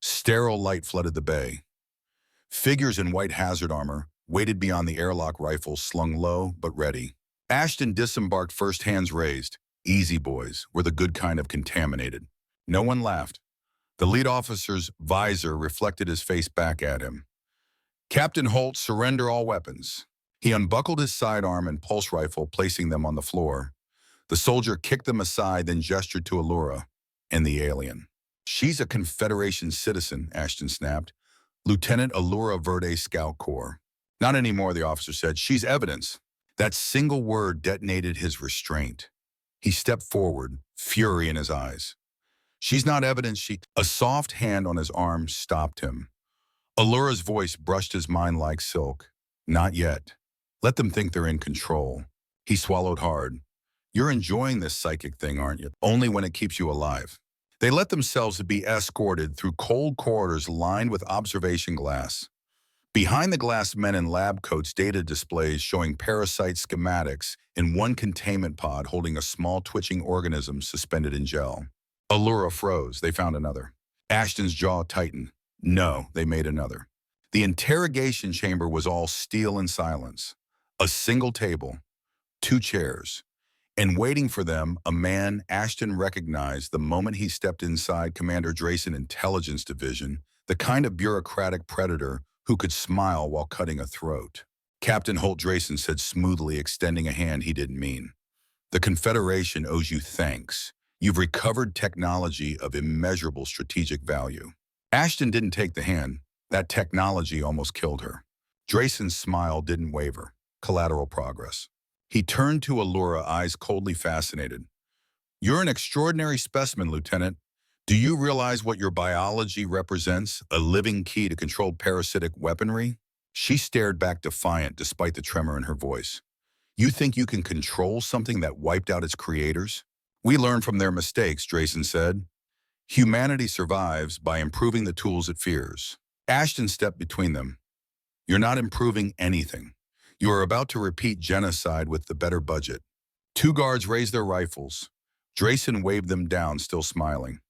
Sterile light flooded the bay. Figures in white hazard armor waited beyond the airlock, rifles slung low but ready. Ashton disembarked, first, hands raised. Easy boys were the good kind of contaminated. No one laughed. The lead officer's visor reflected his face back at him. Captain Holt, surrender all weapons. He unbuckled his sidearm and pulse rifle, placing them on the floor. The soldier kicked them aside, then gestured to Allura and the alien. She's a Confederation citizen, Ashton snapped. Lieutenant Allura Verde Scout Corps. Not anymore, the officer said. She's evidence. That single word detonated his restraint. He stepped forward, fury in his eyes. She's not evidence, she... A soft hand on his arm stopped him. Allura's voice brushed his mind like silk. Not yet. Let them think they're in control. He swallowed hard. You're enjoying this psychic thing, aren't you? Only when it keeps you alive. They let themselves be escorted through cold corridors lined with observation glass. Behind the glass, men in lab coats, data displays showing parasite schematics in one containment pod holding a small twitching organism suspended in gel. Allura froze. They found another. Ashton's jaw tightened. No, they made another. The interrogation chamber was all steel and silence. A single table, 2 chairs. And waiting for them, a man Ashton recognized the moment he stepped inside Commander Drayson Intelligence Division, the kind of bureaucratic predator who could smile while cutting a throat. Captain Holt Drayson said smoothly, extending a hand he didn't mean. The Confederation owes you thanks. You've recovered technology of immeasurable strategic value. Ashton didn't take the hand. That technology almost killed her. Drayson's smile didn't waver. Collateral progress. He turned to Allura, eyes coldly fascinated. You're an extraordinary specimen, Lieutenant. Do you realize what your biology represents? A living key to controlled parasitic weaponry? She stared back defiant despite the tremor in her voice. You think you can control something that wiped out its creators? We learn from their mistakes, Drayson said. Humanity survives by improving the tools it fears. Ashton stepped between them. You're not improving anything. You are about to repeat genocide with the better budget. 2 guards raised their rifles. Drayson waved them down, still smiling.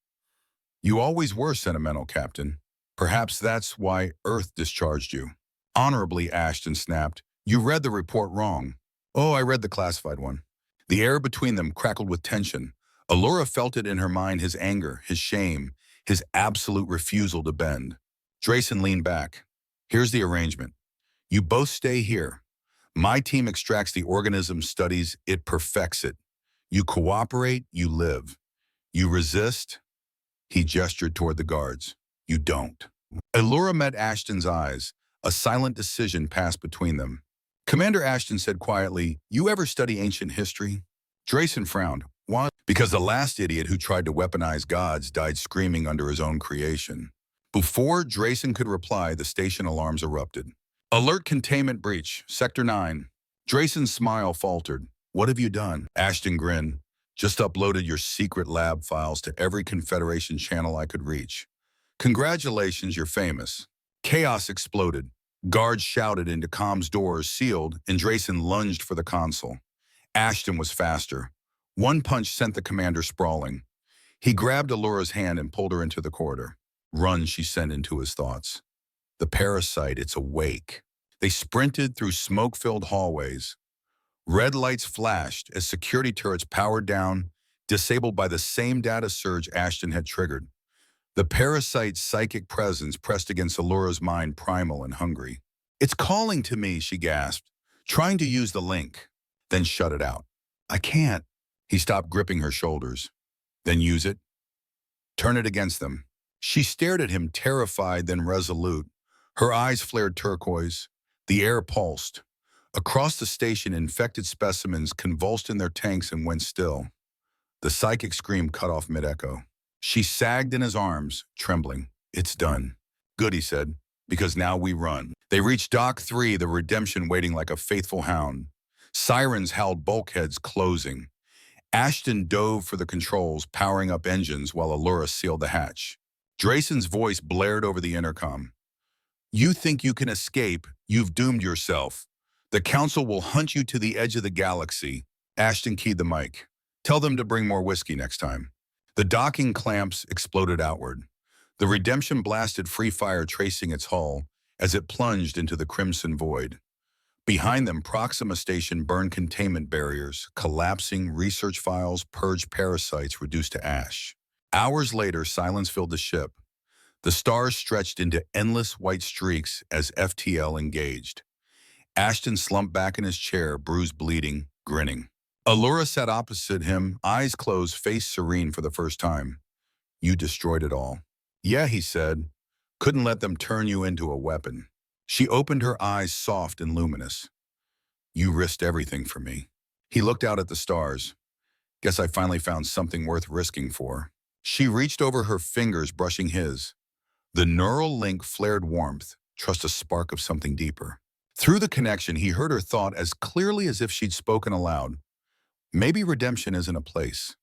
You always were sentimental, Captain. Perhaps that's why Earth discharged you. Honorably, Ashton snapped. You read the report wrong. Oh, I read the classified one. The air between them crackled with tension. Allura felt it in her mind, his anger, his shame, his absolute refusal to bend. Drayson leaned back. Here's the arrangement. You both stay here. My team extracts the organism, studies, it perfects it. You cooperate, you live. You resist, he gestured toward the guards. You don't. Allura met Ashton's eyes. A silent decision passed between them. Commander Ashton said quietly, you ever study ancient history? Drayson frowned. Why? Because the last idiot who tried to weaponize gods died screaming under his own creation. Before Drayson could reply, the station alarms erupted. Alert containment breach, Sector 9. Drayson's smile faltered. What have you done? Ashton grinned. Just uploaded your secret lab files to every Confederation channel I could reach. Congratulations, you're famous. Chaos exploded. Guards shouted into comms, doors sealed, and Drayson lunged for the console. Ashton was faster. One punch sent the commander sprawling. He grabbed Allura's hand and pulled her into the corridor. Run, she sent into his thoughts. The parasite, it's awake. They sprinted through smoke-filled hallways. Red lights flashed as security turrets powered down, disabled by the same data surge Ashton had triggered. The parasite's psychic presence pressed against Allura's mind, primal and hungry. It's calling to me, she gasped, trying to use the link, then shut it out. I can't. He stopped gripping her shoulders. Then use it. Turn it against them. She stared at him, terrified, then resolute. Her eyes flared turquoise. The air pulsed. Across the station, infected specimens convulsed in their tanks and went still. The psychic scream cut off mid-echo. She sagged in his arms, trembling. It's done. Good, he said, because now we run. They reached Dock 3, the redemption waiting like a faithful hound. Sirens howled, bulkheads closing. Ashton dove for the controls, powering up engines while Allura sealed the hatch. Drayson's voice blared over the intercom. You think you can escape, you've doomed yourself. The Council will hunt you to the edge of the galaxy. Ashton keyed the mic. Tell them to bring more whiskey next time. The docking clamps exploded outward. The redemption blasted free fire, tracing its hull as it plunged into the crimson void. Behind them, Proxima Station burned containment barriers, collapsing research files, purged parasites reduced to ash. Hours later, silence filled the ship. The stars stretched into endless white streaks as FTL engaged. Ashton slumped back in his chair, bruised, bleeding, grinning. Allura sat opposite him, eyes closed, face serene for the first time. You destroyed it all. Yeah, he said. Couldn't let them turn you into a weapon. She opened her eyes, soft and luminous. You risked everything for me. He looked out at the stars. Guess I finally found something worth risking for. She reached over, her fingers brushing his. The neural link flared warmth, trust a spark of something deeper. Through the connection, he heard her thought as clearly as if she'd spoken aloud. Maybe redemption isn't a place.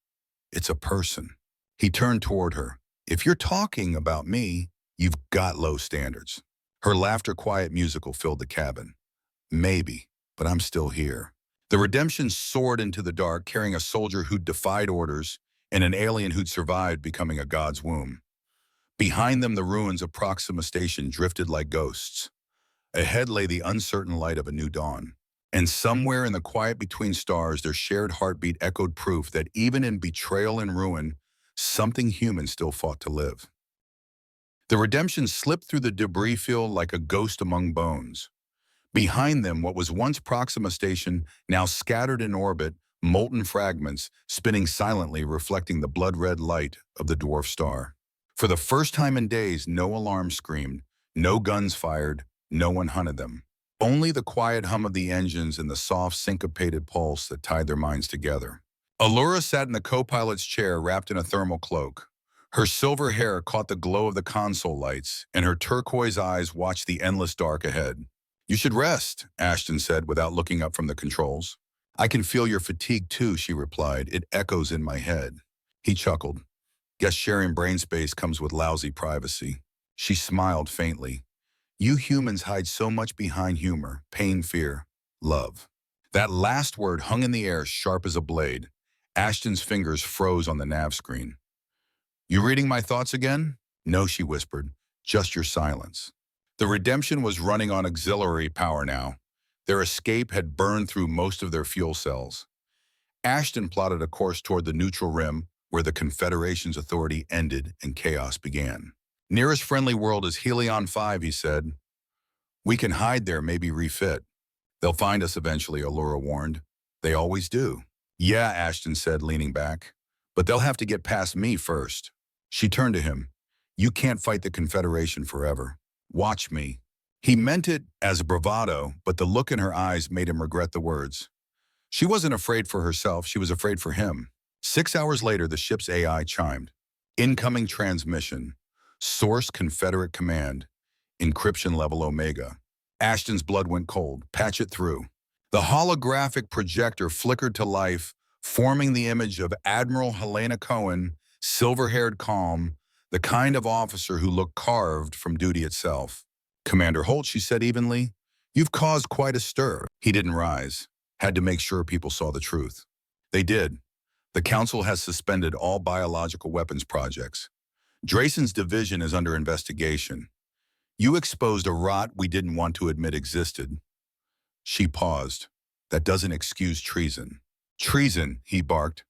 It's a person. He turned toward her. If you're talking about me, you've got low standards. Her laughter, quiet, musical, filled the cabin. Maybe, but I'm still here. The redemption soared into the dark, carrying a soldier who'd defied orders and an alien who'd survived becoming a god's womb. Behind them, the ruins of Proxima Station drifted like ghosts. Ahead lay the uncertain light of a new dawn. And somewhere in the quiet between stars, their shared heartbeat echoed proof that even in betrayal and ruin, something human still fought to live. The redemption slipped through the debris field like a ghost among bones. Behind them, what was once Proxima Station, now scattered in orbit, molten fragments, spinning silently, reflecting the blood-red light of the dwarf star. For the first time in days, no alarm screamed, no guns fired, no one hunted them. Only the quiet hum of the engines and the soft, syncopated pulse that tied their minds together. Allura sat in the co-pilot's chair, wrapped in a thermal cloak. Her silver hair caught the glow of the console lights, and her turquoise eyes watched the endless dark ahead. You should rest, Ashton said without looking up from the controls. I can feel your fatigue too, she replied. It echoes in my head. He chuckled. Guess sharing brain space comes with lousy privacy. She smiled faintly. You humans hide so much behind humor, pain, fear, love. That last word hung in the air, sharp as a blade. Ashton's fingers froze on the nav screen. You reading my thoughts again? No, she whispered. Just your silence. The redemption was running on auxiliary power now. Their escape had burned through most of their fuel cells. Ashton plotted a course toward the neutral rim, where the Confederation's authority ended and chaos began. Nearest friendly world is Helion 5, he said. We can hide there, maybe refit. They'll find us eventually, Allura warned. They always do. Yeah, Ashton said, leaning back. But they'll have to get past me first. She turned to him. You can't fight the Confederation forever. Watch me. He meant it as a bravado, but the look in her eyes made him regret the words. She wasn't afraid for herself, she was afraid for him. 6 hours later, the ship's AI chimed. Incoming transmission. Source Confederate Command. Encryption level Omega. Ashton's blood went cold. Patch it through. The holographic projector flickered to life, forming the image of Admiral Helena Cohen, silver-haired, calm, the kind of officer who looked carved from duty itself. Commander Holt, she said evenly, you've caused quite a stir. He didn't rise. Had to make sure people saw the truth. They did. The Council has suspended all biological weapons projects. Drayson's division is under investigation. You exposed a rot we didn't want to admit existed. She paused. That doesn't excuse treason. Treason, he barked.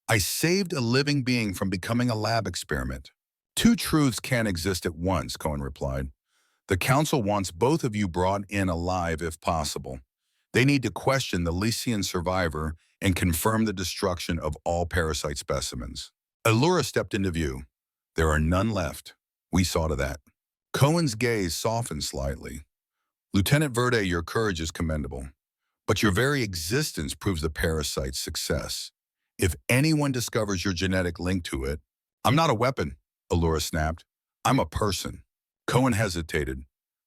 I saved a living being from becoming a lab experiment. Two truths can't exist at once, Cohen replied. The Council wants both of you brought in alive if possible. They need to question the Lycian survivor and confirm the destruction of all parasite specimens. Allura stepped into view. There are none left. We saw to that. Cohen's gaze softened slightly. Lieutenant Verde, your courage is commendable. But your very existence proves the parasite's success. If anyone discovers your genetic link to it, I'm not a weapon, Allura snapped. I'm a person. Cohen hesitated.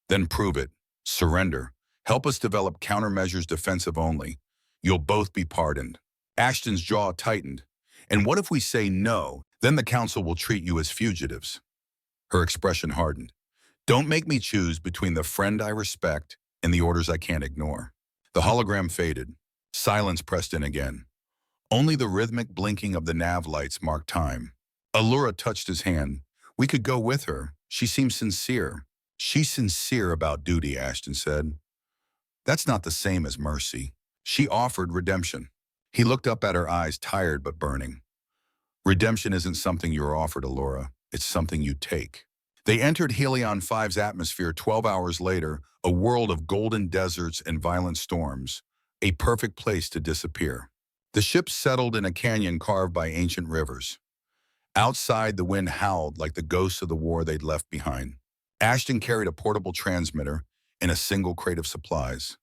Then prove it. Surrender. Help us develop countermeasures defensive only. You'll both be pardoned. Ashton's jaw tightened. And what if we say no? Then the Council will treat you as fugitives. Her expression hardened. Don't make me choose between the friend I respect and the orders I can't ignore. The hologram faded. Silence pressed in again. Only the rhythmic blinking of the nav lights marked time. Allura touched his hand. We could go with her. She seems sincere. She's sincere about duty, Ashton said. That's not the same as mercy. She offered redemption. He looked up at her eyes, tired but burning. Redemption isn't something you're offered, Allura. It's something you take. They entered Helion 5's atmosphere 12 hours later, a world of golden deserts and violent storms, a perfect place to disappear. The ship settled in a canyon carved by ancient rivers. Outside, the wind howled like the ghosts of the war they'd left behind. Ashton carried a portable transmitter and a single crate of supplies.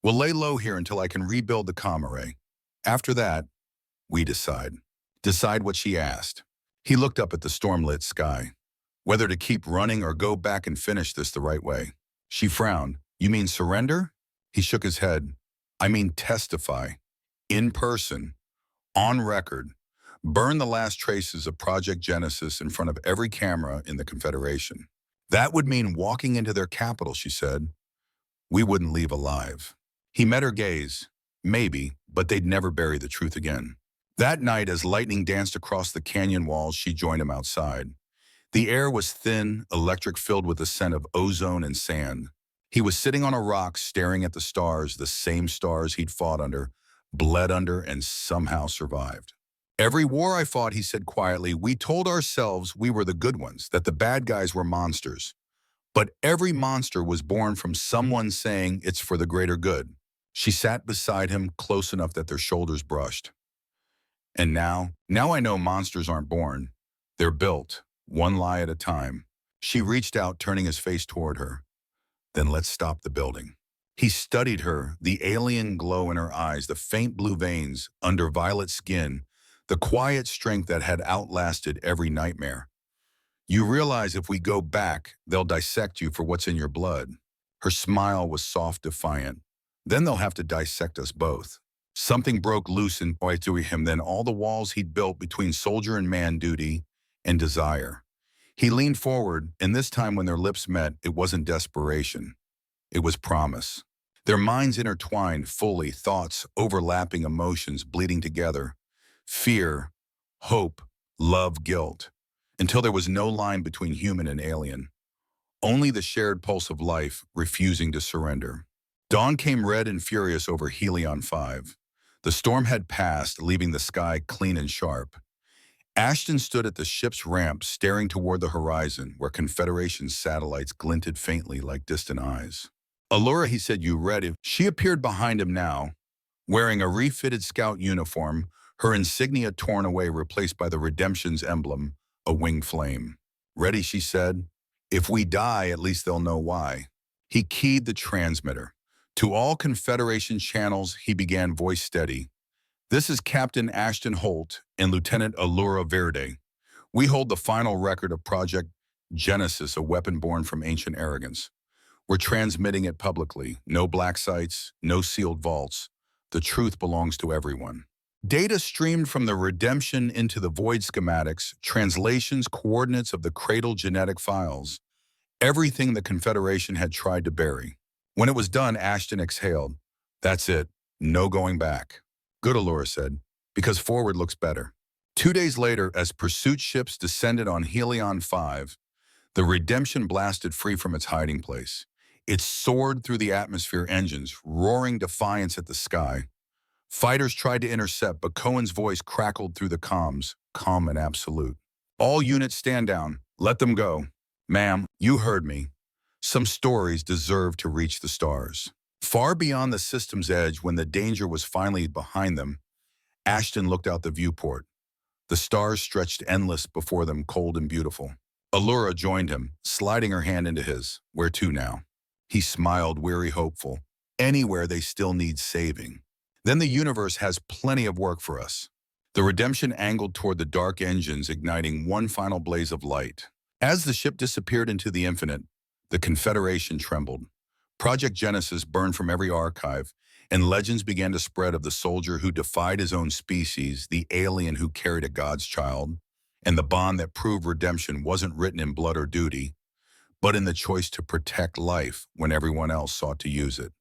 We'll lay low here until I can rebuild the comm array. After that, we decide. Decide what she asked. He looked up at the storm-lit sky. Whether to keep running or go back and finish this the right way. She frowned. You mean surrender? He shook his head. I mean testify. In person. On record. Burn the last traces of Project Genesis in front of every camera in the Confederation. That would mean walking into their capital, she said. We wouldn't leave alive. He met her gaze. Maybe, but they'd never bury the truth again. That night, as lightning danced across the canyon walls, she joined him outside. The air was thin, electric, filled with the scent of ozone and sand. He was sitting on a rock, staring at the stars, the same stars he'd fought under, bled under, and somehow survived. Every war I fought, he said quietly, we told ourselves we were the good ones, that the bad guys were monsters. But every monster was born from someone saying it's for the greater good. She sat beside him, close enough that their shoulders brushed. And now I know monsters aren't born. They're built, one lie at a time. She reached out, turning his face toward her. Then let's stop the building. He studied her, the alien glow in her eyes, the faint blue veins under violet skin, the quiet strength that had outlasted every nightmare. You realize if we go back, they'll dissect you for what's in your blood. Her smile was soft, defiant. Then they'll have to dissect us both. Something broke loose in him, then all the walls he'd built between soldier and man, duty and desire. He leaned forward, and this time when their lips met, it wasn't desperation. It was promise. Their minds intertwined fully, thoughts overlapping, emotions bleeding together. Fear, hope, love, guilt, until there was no line between human and alien. Only the shared pulse of life, refusing to surrender. Dawn came red and furious over Helion 5. The storm had passed, leaving the sky clean and sharp. Ashton stood at the ship's ramp, staring toward the horizon, where Confederation satellites glinted faintly like distant eyes. Allura, he said, you ready? She appeared behind him now, wearing a refitted scout uniform, her insignia torn away, replaced by the Redemption's emblem, a winged flame. Ready, she said. If we die, at least they'll know why. He keyed the transmitter. To all Confederation channels, he began, voice steady. This is Captain Ashton Holt and Lieutenant Allura Verde. We hold the final record of Project Genesis, a weapon born from ancient arrogance. We're transmitting it publicly. No black sites, no sealed vaults. The truth belongs to everyone. Data streamed from the Redemption into the Void schematics, translations, coordinates of the Cradle genetic files. Everything the Confederation had tried to bury. When it was done, Ashton exhaled. That's it. No going back. Good, Allura said, because forward looks better. 2 days later, as pursuit ships descended on Helion 5, the Redemption blasted free from its hiding place. It soared through the atmosphere, engines roaring defiance at the sky. Fighters tried to intercept, but Cohen's voice crackled through the comms, calm and absolute. All units stand down. Let them go. Ma'am, you heard me. Some stories deserve to reach the stars. Far beyond the system's edge, when the danger was finally behind them, Ashton looked out the viewport. The stars stretched endless before them, cold and beautiful. Allura joined him, sliding her hand into his. Where to now? He smiled, weary, hopeful. Anywhere they still need saving. Then the universe has plenty of work for us. The Redemption angled toward the dark engines, igniting one final blaze of light. As the ship disappeared into the infinite, the Confederation trembled. Project Genesis burned from every archive, and legends began to spread of the soldier who defied his own species, the alien who carried a God's child, and the bond that proved redemption wasn't written in blood or duty, but in the choice to protect life when everyone else sought to use it.